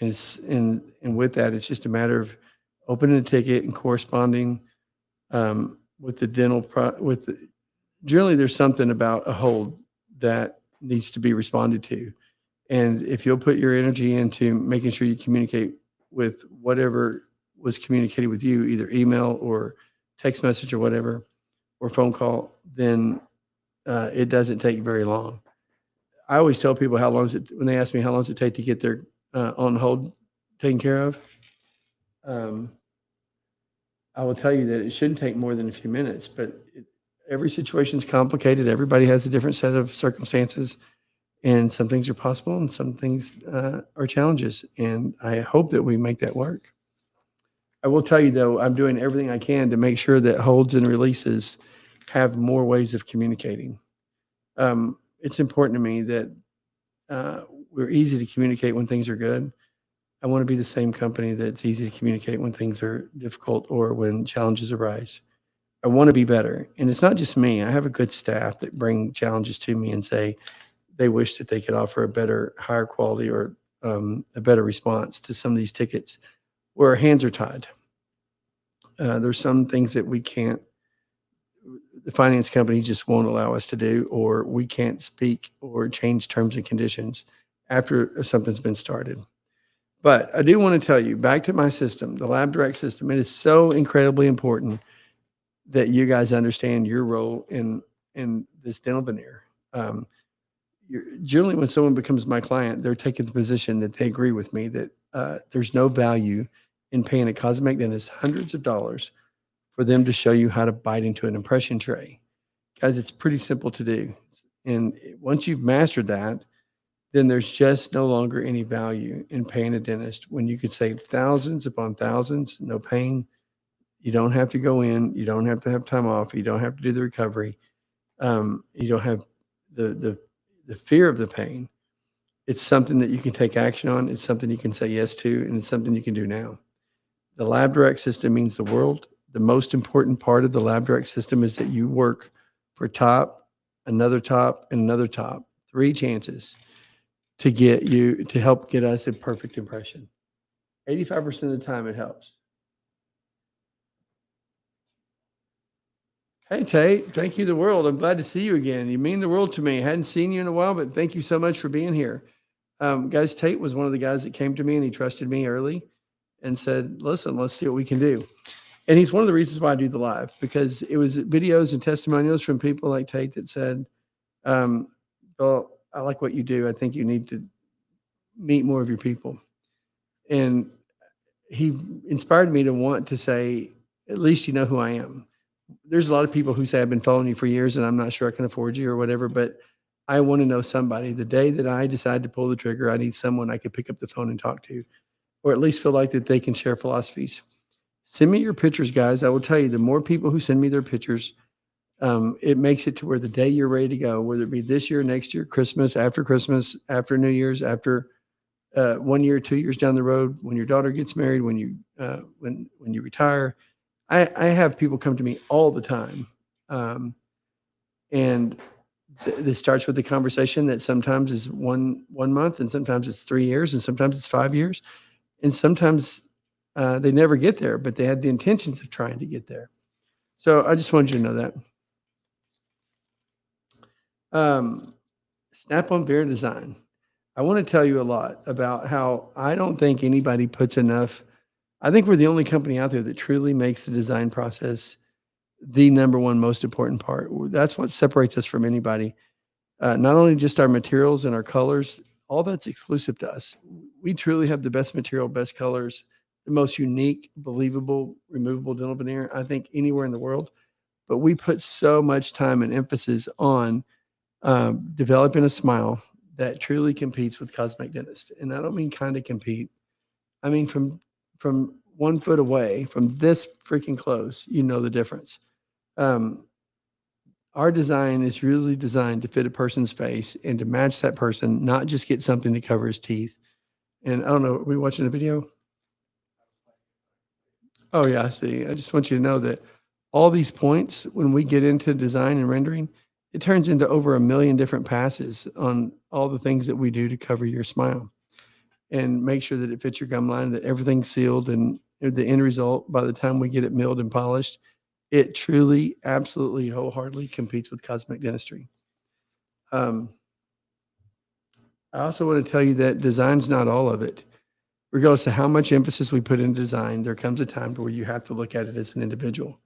And with that, it's just a matter of opening a ticket and corresponding with the dental generally there's something about a hold that needs to be responded to. And if you'll put your energy into making sure you communicate with whatever was communicated with you, either email or text message or whatever, or phone call, then it doesn't take very long. I always tell people how long is it when they ask me how long does it take to get their on hold taken care of. Um, I will tell you that it shouldn't take more than a few minutes, but every situation is complicated. Everybody has a different set of circumstances, and some things are possible and some things are challenges. And I hope that we make that work. I will tell you though, I'm doing everything I can to make sure that holds and releases have more ways of communicating. It's important to me that uh, we're easy to communicate when things are good. I want to be the same company that's easy to communicate when things are difficult or when challenges arise. I want to be better. And it's not just me. I have a good staff that bring challenges to me and say they wish that they could offer a better, higher quality or a better response to some of these tickets where our hands are tied. There's some things that we can't, the finance company just won't allow us to do, or we can't speak or change terms and conditions after something's been started. But I do want to tell you, back to my system, the Lab Direct system, it is so incredibly important that you guys understand your role in this dental veneer. Um, Generally, when someone becomes my client, they're taking the position that they agree with me that there's no value in paying a cosmetic dentist hundreds of dollars for them to show you how to bite into an impression tray. Guys, it's pretty simple to do. And once you've mastered that, then there's just no longer any value in paying a dentist when you could save thousands upon thousands, no pain. You don't have to go in. You don't have to have time off. You don't have to do the recovery. You don't have the fear of the pain. It's something that you can take action on. It's something you can say yes to, and it's something you can do now. The Lab Direct system means the world. The most important part of the Lab Direct system is that you work for top, top, and another top, 3 chances to get you to help get us a perfect impression. 85% of the time it helps. Hey Tate, thank you the world. I'm glad to see you again. You mean the world to me. I hadn't seen you in a while, but thank you so much for being here. Guys, Tate was one of the guys that came to me and he trusted me early and said, listen, let's see what we can do. And he's one of the reasons why I do the live, because it was videos and testimonials from people like Tate that said, well, I like what you do. I think you need to meet more of your people. And he inspired me to want to say, at least you know who I am. There's a lot of people who say I've been following you for years and I'm not sure I can afford you or whatever, but I want to know somebody. The day that I decide to pull the trigger, I need someone I could pick up the phone and talk to, or at least feel like that they can share philosophies. Send me your pictures, guys. I will tell you, the more people who send me their pictures, it makes it to where the day you're ready to go, whether it be this year, next year, Christmas, after New Year's, after 1 year, 2 years down the road, when your daughter gets married, when you retire. I have people come to me all the time, and this starts with a conversation that sometimes is one month, and sometimes it's 3 years, and sometimes it's 5 years, and sometimes they never get there, but they had the intentions of trying to get there. So I just wanted you to know that. Snap-on Veneer Design. I want to tell you a lot about how I don't think anybody puts enough. I think we're the only company out there that truly makes the design process the number one most important part. That's what separates us from anybody. Not only just our materials and our colors, all that's exclusive to us. We truly have the best material, best colors, the most unique, believable, removable dental veneer, I think, anywhere in the world. But we put so much time and emphasis on developing a smile that truly competes with cosmetic dentists. And I don't mean kind of compete. I mean from 1 foot away, from this freaking close, you know the difference. Our design is really designed to fit a person's face and to match that person, not just get something to cover his teeth. And I don't know, are we watching a video? Oh yeah, I see. I just want you to know that all these points, when we get into design and rendering, it turns into over 1 million different passes on all the things that we do to cover your smile and make sure that it fits your gum line, that everything's sealed, and the end result, by the time we get it milled and polished, it truly, absolutely, wholeheartedly competes with cosmetic dentistry. I also want to tell you that design's not all of it. Regardless of how much emphasis we put into design, there comes a time where you have to look at it as an individual.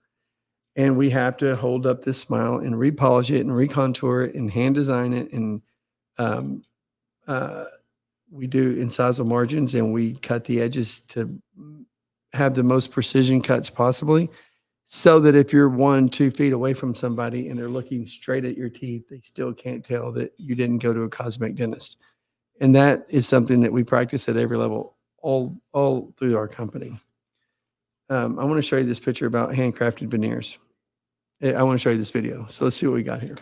And we have to hold up this smile and repolish it and recontour it and hand design it. And um, we do incisal margins, and we cut the edges to have the most precision cuts possibly, so that if you're 1-2 feet away from somebody and they're looking straight at your teeth, they still can't tell that you didn't go to a cosmetic dentist. And that is something that we practice at every level, all through our company. I want to show you this picture about handcrafted veneers. I want to show you this video. So let's see what we got here.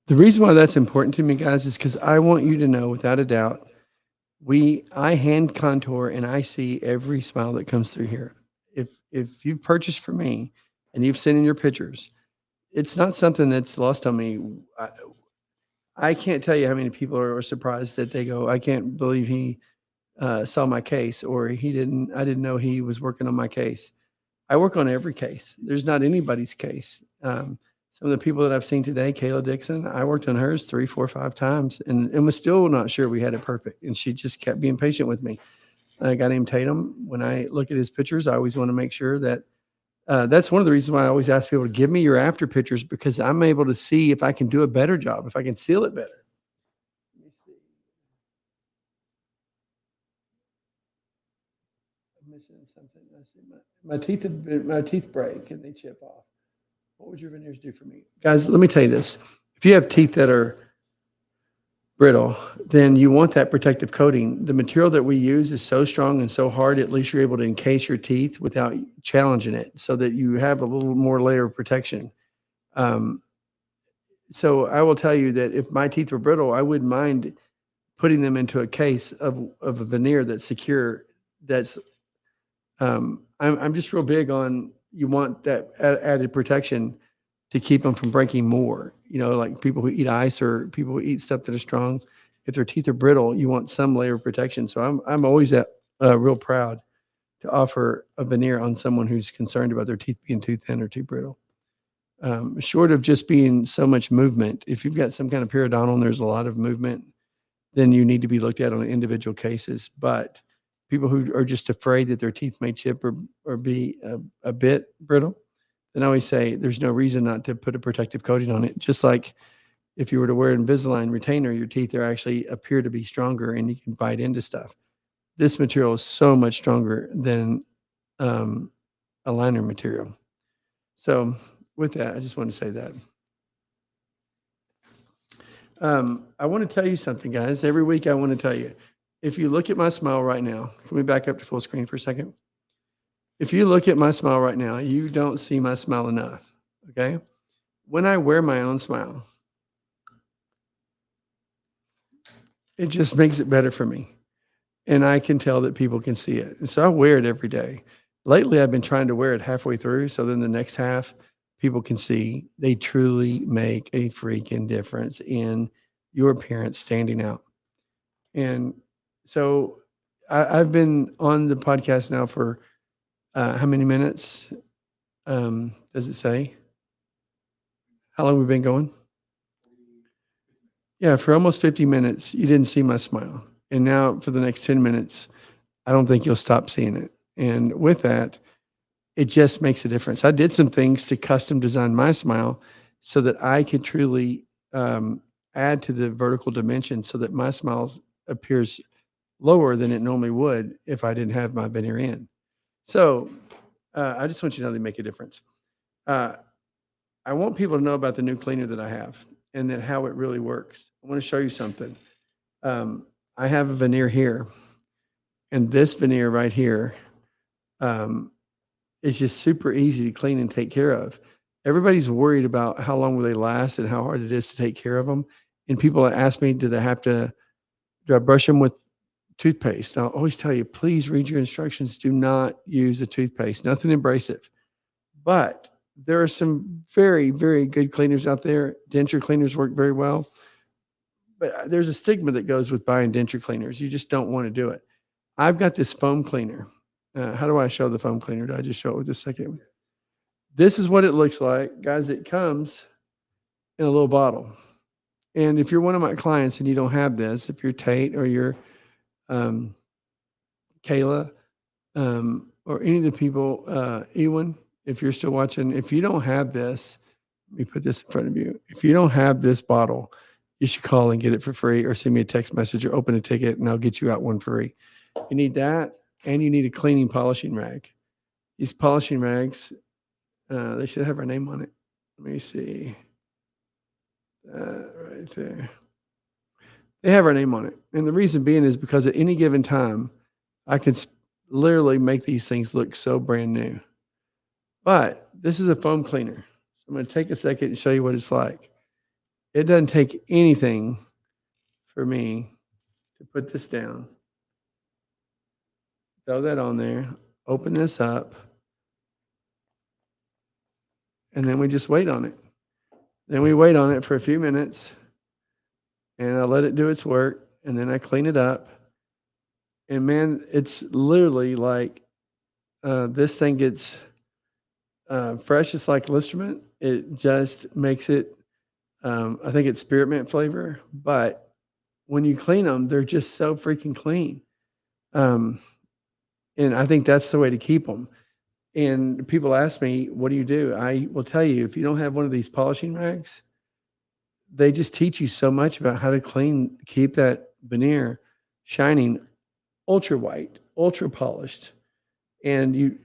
The reason why that's important to me, guys, is because I want you to know without a doubt, I hand contour and I see every smile that comes through here. If you've purchased from me and you've sent in your pictures, it's not something that's lost on me. I can't tell you how many people are surprised that they go, I can't believe he saw my case, or I didn't know he was working on my case. I work on every case. There's not anybody's case. Some of the people that I've seen today, Kayla Dixon, I worked on hers 3, 4, 5 times and was still not sure we had it perfect. And she just kept being patient with me. A guy named Tatum, when I look at his pictures, I always want to make sure that that's one of the reasons why I always ask people to give me your after pictures, because I'm able to see if I can do a better job, if I can seal it better. Let me see. I'm missing something. I see my teeth break and they chip off. What would your veneers do for me? Guys, let me tell you this. If you have teeth that are brittle, then you want that protective coating. The material that we use is so strong and so hard, at least you're able to encase your teeth without challenging it, so that you have a little more layer of protection. So I will tell you that if my teeth were brittle, I wouldn't mind putting them into a case of a veneer that's secure. That's I'm just real big on, you want that added protection to keep them from breaking more. You know, like people who eat ice or people who eat stuff that is strong, if their teeth are brittle, you want some layer of protection. So I'm always real proud to offer a veneer on someone who's concerned about their teeth being too thin or too brittle. Short of just being so much movement, if you've got some kind of periodontal and there's a lot of movement, then you need to be looked at on individual cases. But people who are just afraid that their teeth may chip or be a bit brittle, then I always say there's no reason not to put a protective coating on it. Just like if you were to wear Invisalign retainer, your teeth are actually appear to be stronger and you can bite into stuff. This material is so much stronger than aligner material. So with that, I just want to say that. I want to tell you something, guys. Every week I want to tell you, if you look at my smile right now, can we back up to full screen for a second? If you look at my smile right now, you don't see my smile enough, okay? When I wear my own smile, it just makes it better for me. And I can tell that people can see it. And so I wear it every day. Lately, I've been trying to wear it halfway through, so then the next half, people can see they truly make a freaking difference in your appearance standing out. And so I've been on the podcast now for how many minutes? Does it say? How long we've been going? Yeah, for almost 50 minutes, you didn't see my smile. And now for the next 10 minutes, I don't think you'll stop seeing it. And with that, it just makes a difference. I did some things to custom design my smile so that I could truly add to the vertical dimension so that my smile appears lower than it normally would if I didn't have my veneer in. So I just want you to know they make a difference. I want people to know about the new cleaner that I have and then how it really works. I want to show you something. I have a veneer here, and this veneer right here is just super easy to clean and take care of. Everybody's worried about how long will they last and how hard it is to take care of them. And people ask me, do I brush them with toothpaste? I'll always tell you, please read your instructions. Do not use a toothpaste, nothing abrasive. But there are some very, very good cleaners out there. Denture cleaners work very well. But there's a stigma that goes with buying denture cleaners. You just don't want to do it. I've got this foam cleaner. How do I show the foam cleaner? Do I just show it with the second? This is what it looks like. Guys, it comes in a little bottle. And if you're one of my clients and you don't have this, if you're Tate or you're Kayla or any of the people, Ewan, if you're still watching, if you don't have this, let me put this in front of you. If you don't have this bottle, you should call and get it for free or send me a text message or open a ticket and I'll get you out one free. You need that and you need a cleaning polishing rag. These polishing rags, they should have our name on it. Let me see. Right there. They have our name on it. And the reason being is because at any given time, I can literally make these things look so brand new. But this is a foam cleaner. So I'm going to take a second and show you what it's like. It doesn't take anything for me to put this down. Throw that on there. Open this up. And then we just wait on it. Then we wait on it for a few minutes. And I let it do its work. And then I clean it up. And man, it's literally like this thing gets fresh. It's like Listerman. It just makes it, I think it's spearmint flavor. But when you clean them, they're just so freaking clean. And I think that's the way to keep them. And people ask me, what do you do? I will tell you, if you don't have one of these polishing rags, they just teach you so much about how to keep that veneer shining, ultra white, ultra polished. And you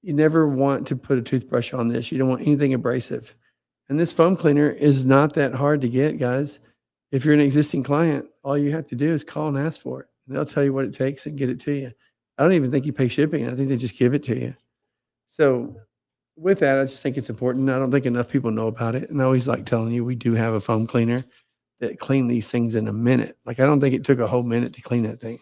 never want to put a toothbrush on this. You don't want anything abrasive. And this foam cleaner is not that hard to get, guys. If you're an existing client, all you have to do is call and ask for it. And they'll tell you what it takes and get it to you. I don't even think you pay shipping. I think they just give it to you. So with that, I just think it's important. I don't think enough people know about it. And I always like telling you, we do have a foam cleaner that clean these things in a minute. Like, I don't think it took a whole minute to clean that thing.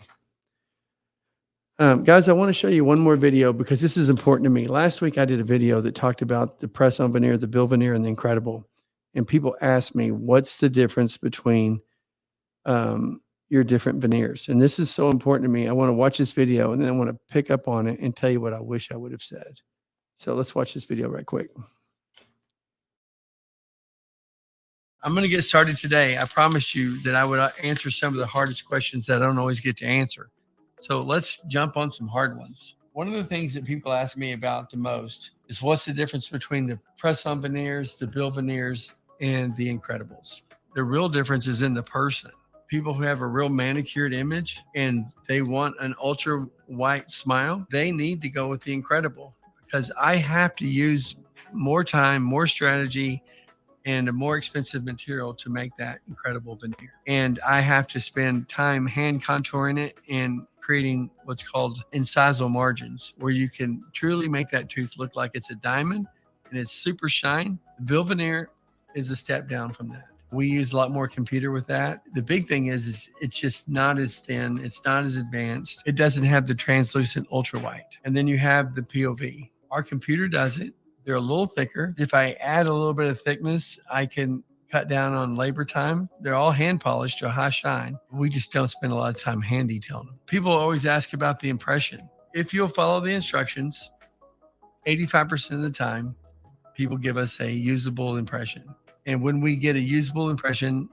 Guys, I want to show you one more video because this is important to me. Last week, I did a video that talked about the press-on veneer, the bill veneer, and the Incredible. And people asked me, what's the difference between your different veneers? And this is so important to me. I want to watch this video, and then I want to pick up on it and tell you what I wish I would have said. So let's watch this video right quick. I'm going to get started today. I promised you that I would answer some of the hardest questions that I don't always get to answer. So let's jump on some hard ones. One of the things that people ask me about the most is what's the difference between the press-on veneers, the bill veneers, and the Incredibles. The real difference is in the person. People who have a real manicured image and they want an ultra white smile, they need to go with the Incredible because I have to use more time, more strategy, and a more expensive material to make that Incredible veneer. And I have to spend time hand contouring it and creating what's called incisal margins, where you can truly make that tooth look like it's a diamond and it's super shine. The bill veneer is a step down from that. We use a lot more computer with that. The big thing is it's just not as thin. It's not as advanced. It doesn't have the translucent ultra white. And then you have the POV. Our computer does it. They're a little thicker. If I add a little bit of thickness, I can cut down on labor time. They're all hand polished to a high shine. We just don't spend a lot of time hand detailing them. People always ask about the impression. If you'll follow the instructions, 85% of the time, people give us a usable impression. And when we get a usable impression,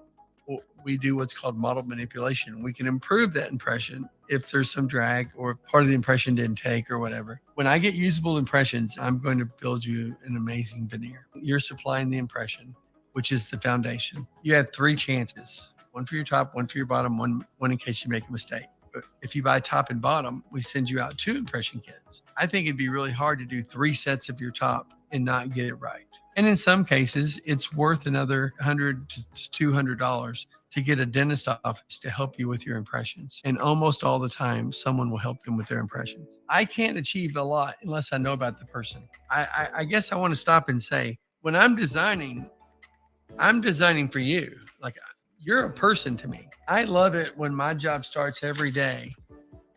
we do what's called model manipulation. We can improve that impression if there's some drag or part of the impression didn't take or whatever. When I get usable impressions, I'm going to build you an amazing veneer. You're supplying the impression which is the foundation. You have 3 chances, one for your top, one for your bottom, one in case you make a mistake. But if you buy top and bottom, we send you out 2 impression kits. I think it'd be really hard to do 3 sets of your top and not get it right. And in some cases, it's worth another $100 to $200 to get a dentist office to help you with your impressions. And almost all the time, someone will help them with their impressions. I can't achieve a lot unless I know about the person. I guess I want to stop and say, when I'm designing for you. Like, you're a person to me. I love it when my job starts every day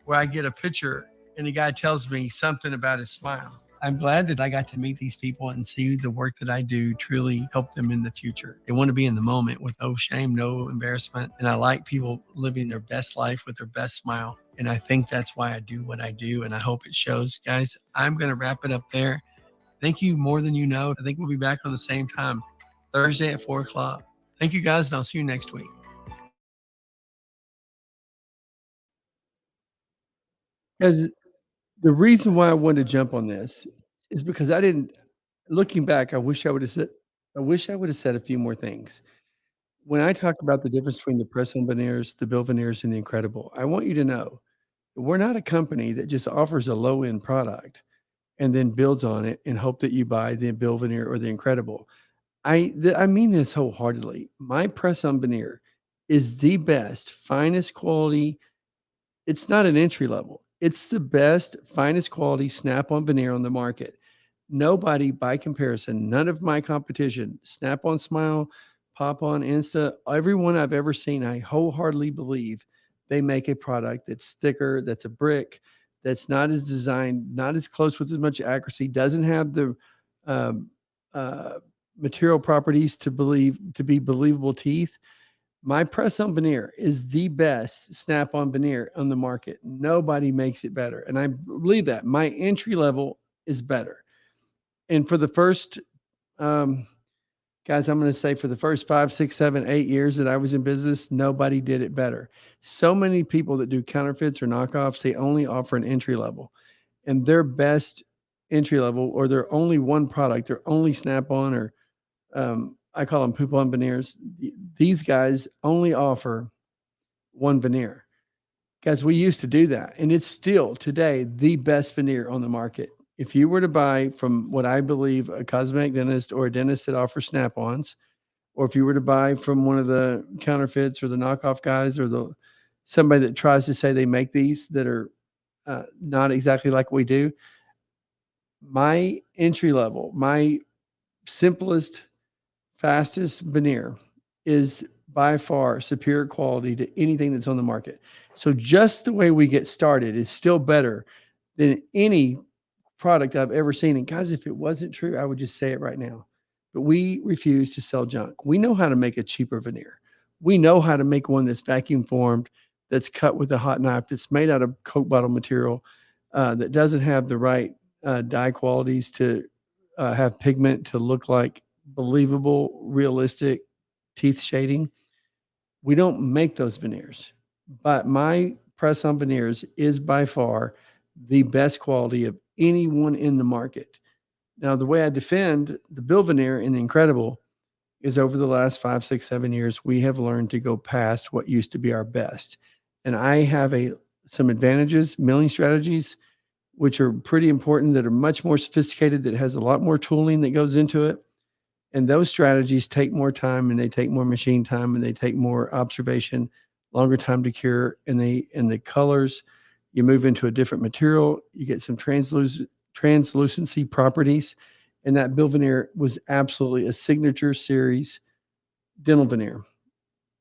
where I get a picture and the guy tells me something about his smile. I'm glad that I got to meet these people and see the work that I do truly help them in the future. They want to be in the moment with no shame, no embarrassment. And I like people living their best life with their best smile. And I think that's why I do what I do. And I hope it shows. Guys, I'm going to wrap it up there. Thank you more than you know. I think we'll be back on the same time, Thursday at 4 o'clock. Thank you, guys, and I'll see you next week. As the reason why I wanted to jump on this is because looking back, I wish I would have said a few more things. When I talk about the difference between the press-on veneers, the bill veneers, and the incredible, I want you to know that we're not a company that just offers a low-end product and then builds on it and hope that you buy the bill veneer or the incredible. I mean this wholeheartedly. My press-on veneer is the best, finest quality. It's not an entry level. It's the best, finest quality snap-on veneer on the market. Nobody, by comparison, none of my competition, Snap-on Smile, Pop-on, Insta, everyone I've ever seen, I wholeheartedly believe they make a product that's thicker, that's a brick, that's not as designed, not as close with as much accuracy, doesn't have the um, material properties to be believable teeth. My press-on veneer is the best snap-on veneer on the market. Nobody makes it better. And I believe that. My entry level is better. And for the first, guys, I'm going to say for the first 5, 6, 7, 8 years that I was in business, nobody did it better. So many people that do counterfeits or knockoffs, they only offer an entry level. And their best entry level, or their only one product, their only snap-on, or I call them poop-on veneers. These guys only offer one veneer. Guys, we used to do that, and it's still today the best veneer on the market. If you were to buy from what I believe a cosmetic dentist or a dentist that offers snap-ons, or if you were to buy from one of the counterfeits or the knockoff guys or somebody that tries to say they make these that are not exactly like we do, my entry level, my simplest, fastest veneer is by far superior quality to anything that's on the market. So just the way we get started is still better than any product I've ever seen. And guys, if it wasn't true, I would just say it right now. But we refuse to sell junk. We know how to make a cheaper veneer. We know how to make one that's vacuum formed, that's cut with a hot knife, that's made out of Coke bottle material, that doesn't have the right dye qualities to have pigment to look like believable, realistic teeth shading. We don't make those veneers, but my press-on veneers is by far the best quality of anyone in the market. Now, the way I defend the bill veneer and the incredible is over the last 5, 6, 7 years, we have learned to go past what used to be our best. And I have some advantages, milling strategies, which are pretty important, that are much more sophisticated, that has a lot more tooling that goes into it. And those strategies take more time, and they take more machine time, and they take more observation, longer time to cure. And the colors, you move into a different material, you get some translucency properties. And that bill veneer was absolutely a signature series dental veneer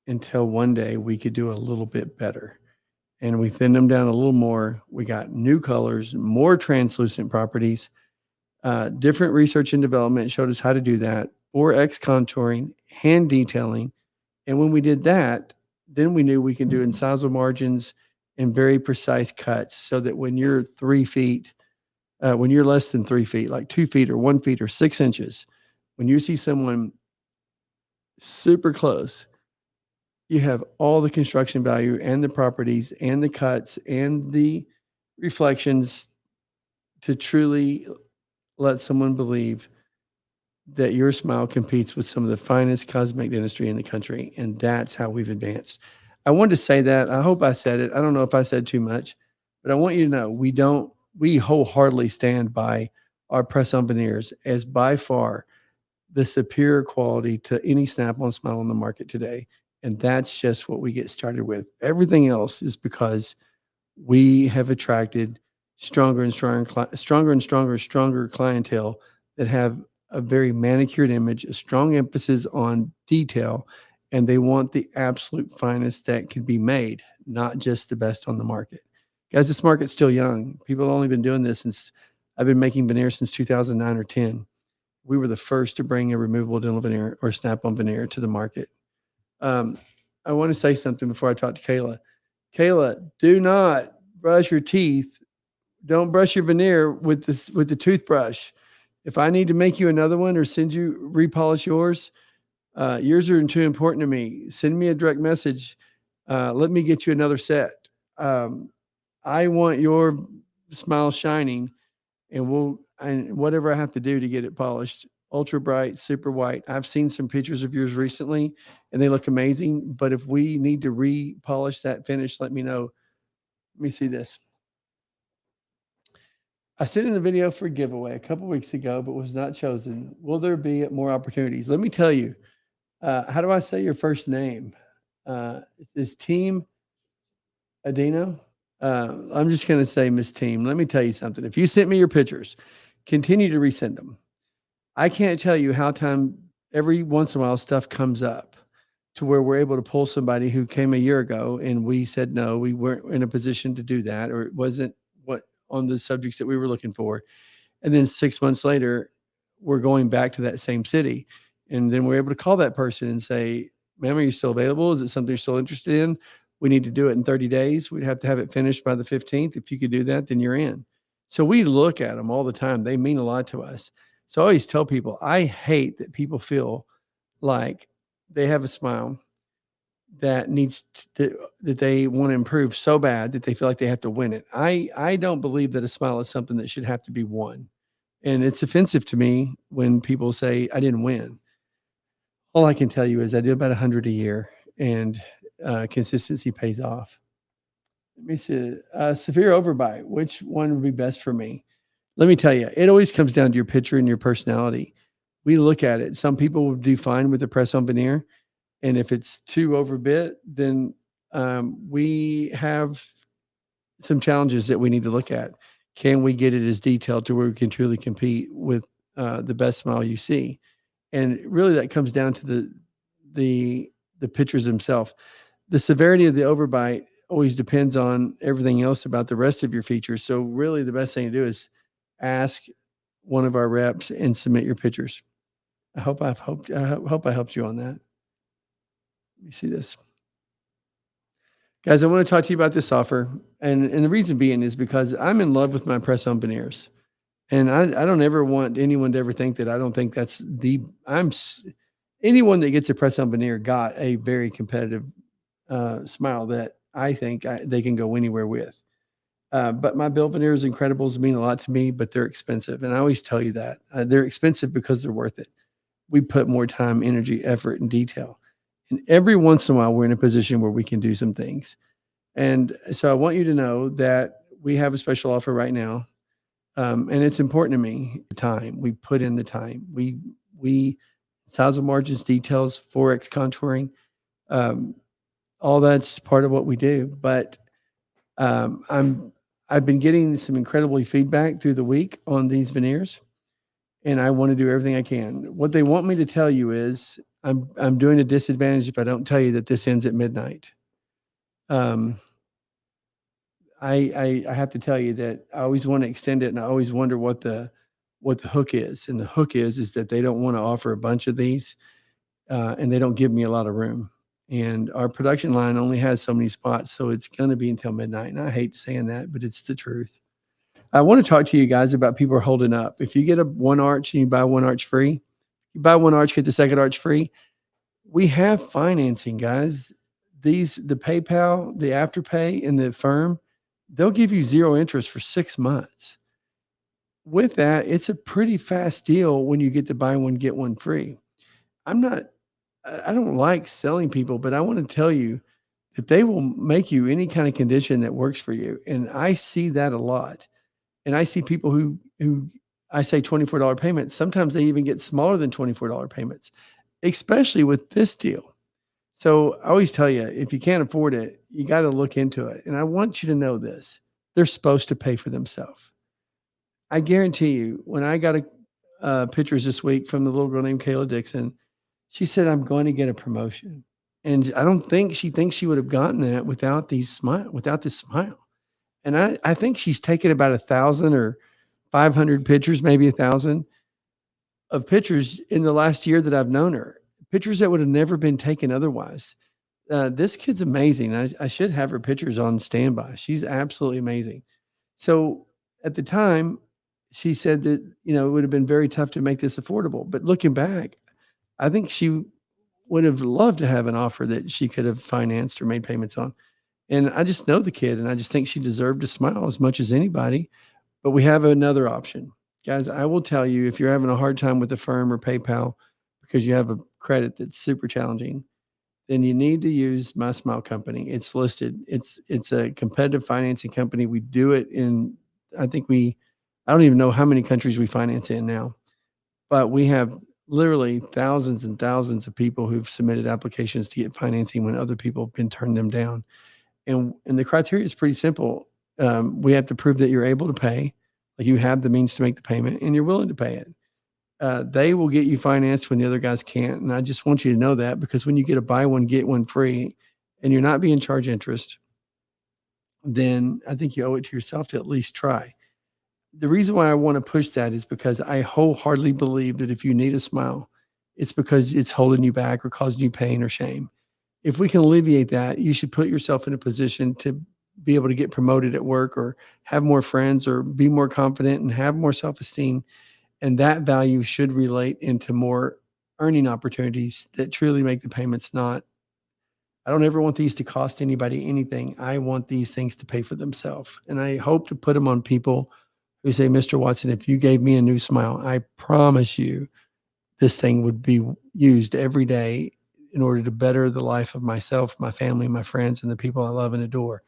until one day we could do a little bit better. And we thinned them down a little more. We got new colors, more translucent properties. Different research and development showed us how to do that. 4X contouring, hand detailing. And when we did that, then we knew we can do incisal margins and very precise cuts, so that when you're 3 feet, when you're less than 3 feet, like 2 feet or 1 feet or 6 inches, when you see someone super close, you have all the construction value and the properties and the cuts and the reflections to truly let someone believe that your smile competes with some of the finest cosmetic dentistry in the country, and that's how we've advanced. I wanted to say that. I hope I said it. I don't know if I said too much, but I want you to know we wholeheartedly stand by our press-on veneers as by far the superior quality to any Snap-on smile on the market today. And that's just what we get started with. Everything else is because we have attracted stronger and stronger clientele that have a very manicured image, a strong emphasis on detail, and they want the absolute finest that can be made, not just the best on the market. Guys, this market's still young. People have only been doing this since I've been making veneer since 2009 or 10. We were the first to bring a removable dental veneer or snap-on veneer to the market. Um, I want to say something before I talk to Kayla. Kayla, do not brush your teeth. Don't brush your veneer with the toothbrush. If I need to make you another one or send you repolish yours are too important to me. Send me a direct message. Let me get you another set. Um, I want your smile shining, and whatever I have to do to get it polished. Ultra bright, super white. I've seen some pictures of yours recently, and they look amazing. But if we need to repolish that finish, let me know. Let me see this. I sent in a video for a giveaway a couple weeks ago, but was not chosen. Will there be more opportunities? Let me tell you. How do I say your first name? Is Team Adino? I'm just going to say Miss Team. Let me tell you something. If you sent me your pictures, continue to resend them. I can't tell you how time every once in a while stuff comes up to where we're able to pull somebody who came a year ago and we said no, we weren't in a position to do that, or it wasn't what on the subjects that we were looking for. And then 6 months later, we're going back to that same city. And then we're able to call that person and say, ma'am, are you still available? Is it something you're still interested in? We need to do it in 30 days. We'd have to have it finished by the 15th. If you could do that, then you're in. So we look at them all the time. They mean a lot to us. So I always tell people, I hate that people feel like they have a smile that that they want to improve so bad that they feel like they have to win it. I don't believe that a smile is something that should have to be won. And it's offensive to me when people say I didn't win. All I can tell you is I do about 100 a year, and consistency pays off. Let me see. Severe overbite. Which one would be best for me? Let me tell you, it always comes down to your picture and your personality. We look at it. Some people would do fine with the press on veneer. And if it's too overbit, then we have some challenges that we need to look at. Can we get it as detailed to where we can truly compete with the best smile you see? And really, that comes down to the pictures themselves. The severity of the overbite always depends on everything else about the rest of your features. So, really, the best thing to do is ask one of our reps and submit your pictures. I hope I helped you on that. Let me see this. Guys, I want to talk to you about this offer. And the reason being is because I'm in love with my press-on veneers. And I don't ever want anyone to ever think that I don't think that's anyone that gets a press-on veneer got a very competitive smile that I think they can go anywhere with. But my Bill Veneers Incredibles mean a lot to me, but they're expensive. And I always tell you that. They're expensive because they're worth it. We put more time, energy, effort, and detail. And every once in a while, we're in a position where we can do some things. And so I want you to know that we have a special offer right now. And it's important to me, the time. We put in the time. We size of margins, details, Forex contouring, um, all that's part of what we do. But um, I'm I've been getting some incredibly feedback through the week on these veneers, and I want to do everything I can. What they want me to tell you is I'm doing a disadvantage if I don't tell you that this ends at midnight. Um, I have to tell you that I always want to extend it, and I always wonder what the hook is. And the hook is that they don't want to offer a bunch of these, and they don't give me a lot of room. And our production line only has so many spots, so it's going to be until midnight. And I hate saying that, but it's the truth. I want to talk to you guys about people are holding up. If you get a one arch and you buy one arch free, you buy one arch, get the second arch free. We have financing, guys. The PayPal, the Afterpay, and the firm, they'll give you zero interest for 6 months. with that, it's a pretty fast deal when you get to buy one, get one free. I'm not, I don't like selling people, but I want to tell you that they will make you any kind of condition that works for you. And I see that a lot. And I see people who I say $24 payments. Sometimes they even get smaller than $24 payments, especially with this deal. So I always tell you, if you can't afford it, you got to look into it. And I want you to know this: they're supposed to pay for themselves. I guarantee you, when I got pictures this week from the little girl named Kayla Dixon, she said, "I'm going to get a promotion." And I don't think she thinks she would have gotten that without this smile. And I think she's taken about 1,000 or 500 pictures, maybe 1,000 of pictures in the last year that I've known her. Pictures that would have never been taken otherwise. This kid's amazing. I should have her pictures on standby. She's absolutely amazing. So at the time, she said that, it would have been very tough to make this affordable. But looking back, I think she would have loved to have an offer that she could have financed or made payments on. And I just know the kid, and I just think she deserved a smile as much as anybody. But we have another option. Guys, I will tell you, if you're having a hard time with Affirm or PayPal because you have a credit that's super challenging, then you need to use My Smile Company. It's listed. It's a competitive financing company. We do it in, I think I don't even know how many countries we finance in now, but we have literally thousands and thousands of people who've submitted applications to get financing when other people have been turned them down. And the criteria is pretty simple. We have to prove that you're able to pay, like you have the means to make the payment, and you're willing to pay it. They will get you financed when the other guys can't. And I just want you to know that, because when you get a buy one, get one free, and you're not being charged interest, then I think you owe it to yourself to at least try. The reason why I want to push that is because I wholeheartedly believe that if you need a smile, it's because it's holding you back or causing you pain or shame. If we can alleviate that, you should put yourself in a position to be able to get promoted at work, or have more friends, or be more confident and have more self-esteem. And that value should relate into more earning opportunities that truly make the payments not. I don't ever want these to cost anybody anything. I want these things to pay for themselves. And I hope to put them on people who say, Mr. Watson, if you gave me a new smile, I promise you this thing would be used every day in order to better the life of myself, my family, my friends, and the people I love and adore.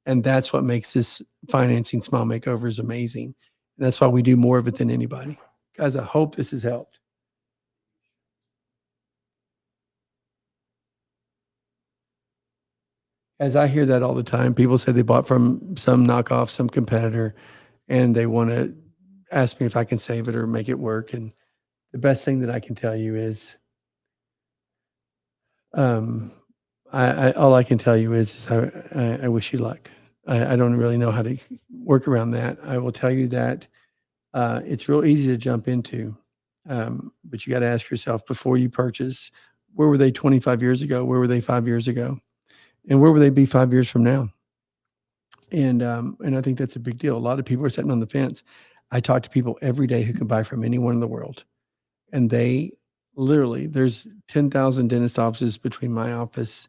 And that's what makes this financing smile makeovers amazing. And that's why we do more of it than anybody. Guys, I hope this has helped. As I hear that all the time, people say they bought from some knockoff, some competitor, and they want to ask me if I can save it or make it work. And the best thing that I can tell you is, um, all I can tell you is I wish you luck. I don't really know how to work around that. I will tell you that it's real easy to jump into, but you got to ask yourself before you purchase, where were they 25 years ago? Where were they 5 years ago? And where will they be 5 years from now? And I think that's a big deal. A lot of people are sitting on the fence. I talk to people every day who can buy from anyone in the world, and they literally, there's 10,000 dentist offices between my office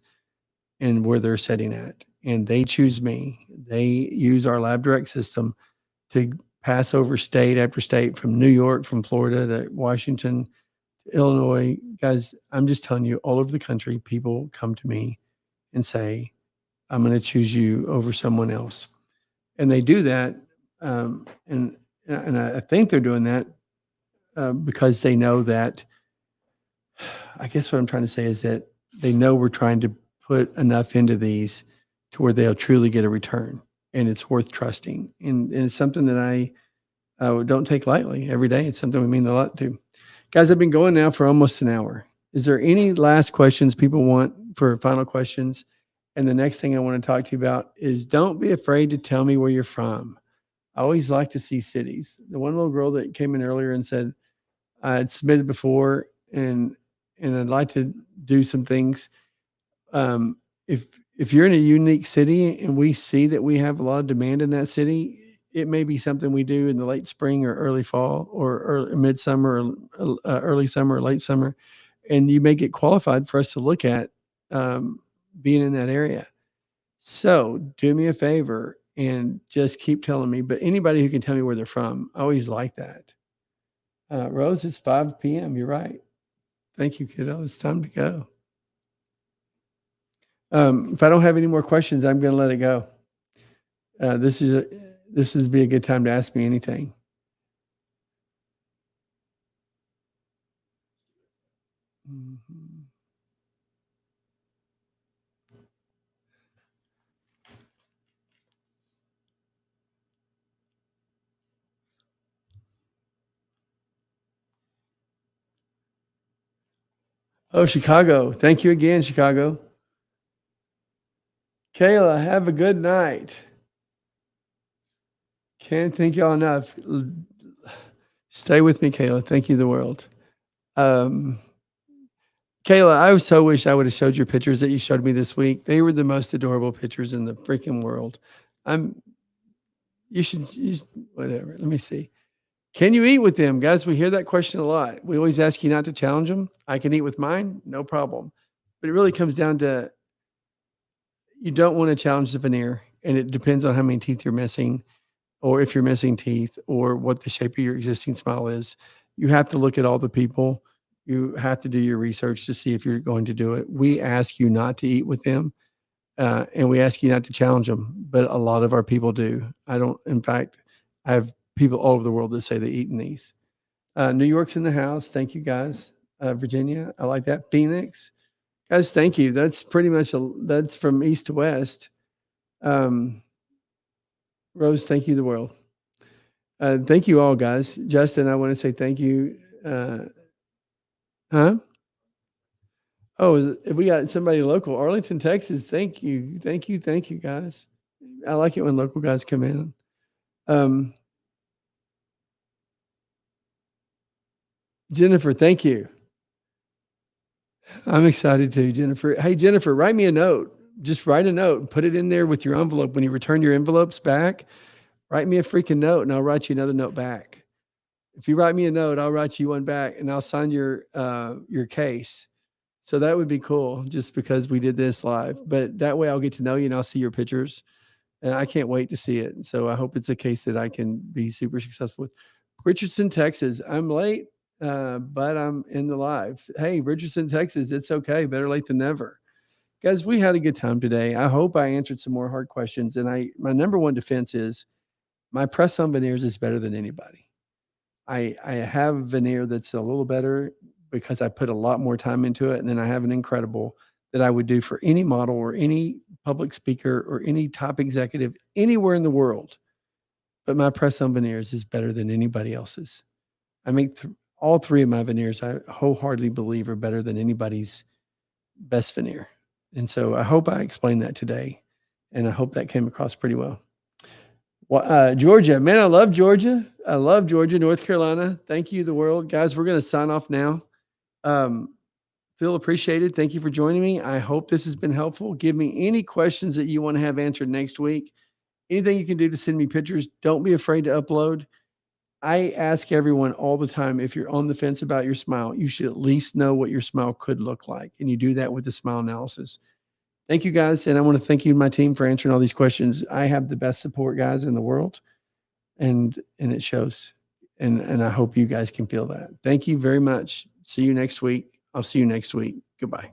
and where they're sitting at, and they choose me. They use our Lab Direct system to pass over state after state, from New York, from Florida to Washington, to Illinois. Guys, I'm just telling you, all over the country, people come to me and say, I'm going to choose you over someone else. And they do that. And I think they're doing that because they know that, I guess what I'm trying to say is that they know we're trying to put enough into these to where they'll truly get a return, and it's worth trusting. And it's something that I don't take lightly every day. It's something we mean a lot to. Guys, I've been going now for almost an hour. Is there any last questions people want for final questions? And the next thing I want to talk to you about is, don't be afraid to tell me where you're from. I always like to see cities. The one little girl that came in earlier and said, I had submitted before, and I'd like to do some things. Um, if you're in a unique city and we see that we have a lot of demand in that city, it may be something we do in the late spring or early fall, or early, midsummer, or early summer or late summer, and you may get qualified for us to look at being in that area. So do me a favor. and just keep telling me. But anybody who can tell me where they're from, I always like that. Rose, it's 5 p.m. You're right. Thank you, kiddo. It's time to go. If I don't have any more questions, I'm going to let it go. This is be a good time to ask me anything. Mm-hmm. Oh, Chicago. Thank you again, Chicago. Kayla, have a good night. Can't thank y'all enough. Stay with me, Kayla. Thank you, the world. Kayla, I so wish I would have showed your pictures that you showed me this week. They were the most adorable pictures in the freaking world. You should whatever. Let me see. Can you eat with them? Guys, we hear that question a lot. We always ask you not to challenge them. I can eat with mine, no problem. But it really comes down to you don't want to challenge the veneer, and it depends on how many teeth you're missing, or if you're missing teeth, or what the shape of your existing smile is. You have to look at all the people. You have to do your research to see if you're going to do it. We ask you not to eat with them, and we ask you not to challenge them, but a lot of our people do. I don't, in fact, I have people all over the world that say they eat in these. New York's in the house. Thank you, guys. Virginia, I like that. Phoenix, guys, thank you. That's pretty much that's from east to west. Rose, thank you, the world. Thank you all, guys. Justin, I want to say thank you. Huh? Oh, we got somebody local, Arlington, Texas. Thank you, thank you, thank you, guys. I like it when local guys come in. Jennifer, thank you. I'm excited too, Jennifer. Hey, Jennifer, write me a note. Just write a note. Put it in there with your envelope. When you return your envelopes back, write me a freaking note and I'll write you another note back. If you write me a note, I'll write you one back and I'll sign your case. So that would be cool just because we did this live. But that way I'll get to know you and I'll see your pictures. And I can't wait to see it. So I hope it's a case that I can be super successful with. Richardson, Texas. I'm late, but I'm in the live. Hey, Richardson, Texas. It's okay. Better late than never. Guys, we had a good time today. I hope I answered some more hard questions. And my number one defense is my press on veneers is better than anybody. I have veneer that's a little better because I put a lot more time into it. And then I have an incredible that I would do for any model or any public speaker or any top executive anywhere in the world. But my press on veneers is better than anybody else's. I make all three of my veneers, I wholeheartedly believe, are better than anybody's best veneer. And so I hope I explained that today. And I hope that came across pretty well. Georgia, man, I love Georgia. I love Georgia, North Carolina. Thank you, the world. Guys, we're going to sign off now. Feel appreciated. Thank you for joining me. I hope this has been helpful. Give me any questions that you want to have answered next week. Anything you can do to send me pictures. Don't be afraid to upload. I ask everyone all the time, if you're on the fence about your smile, you should at least know what your smile could look like. And you do that with the smile analysis. Thank you, guys. And I want to thank you and my team for answering all these questions. I have the best support guys in the world, and it shows. And I hope you guys can feel that. Thank you very much. See you next week. I'll see you next week. Goodbye.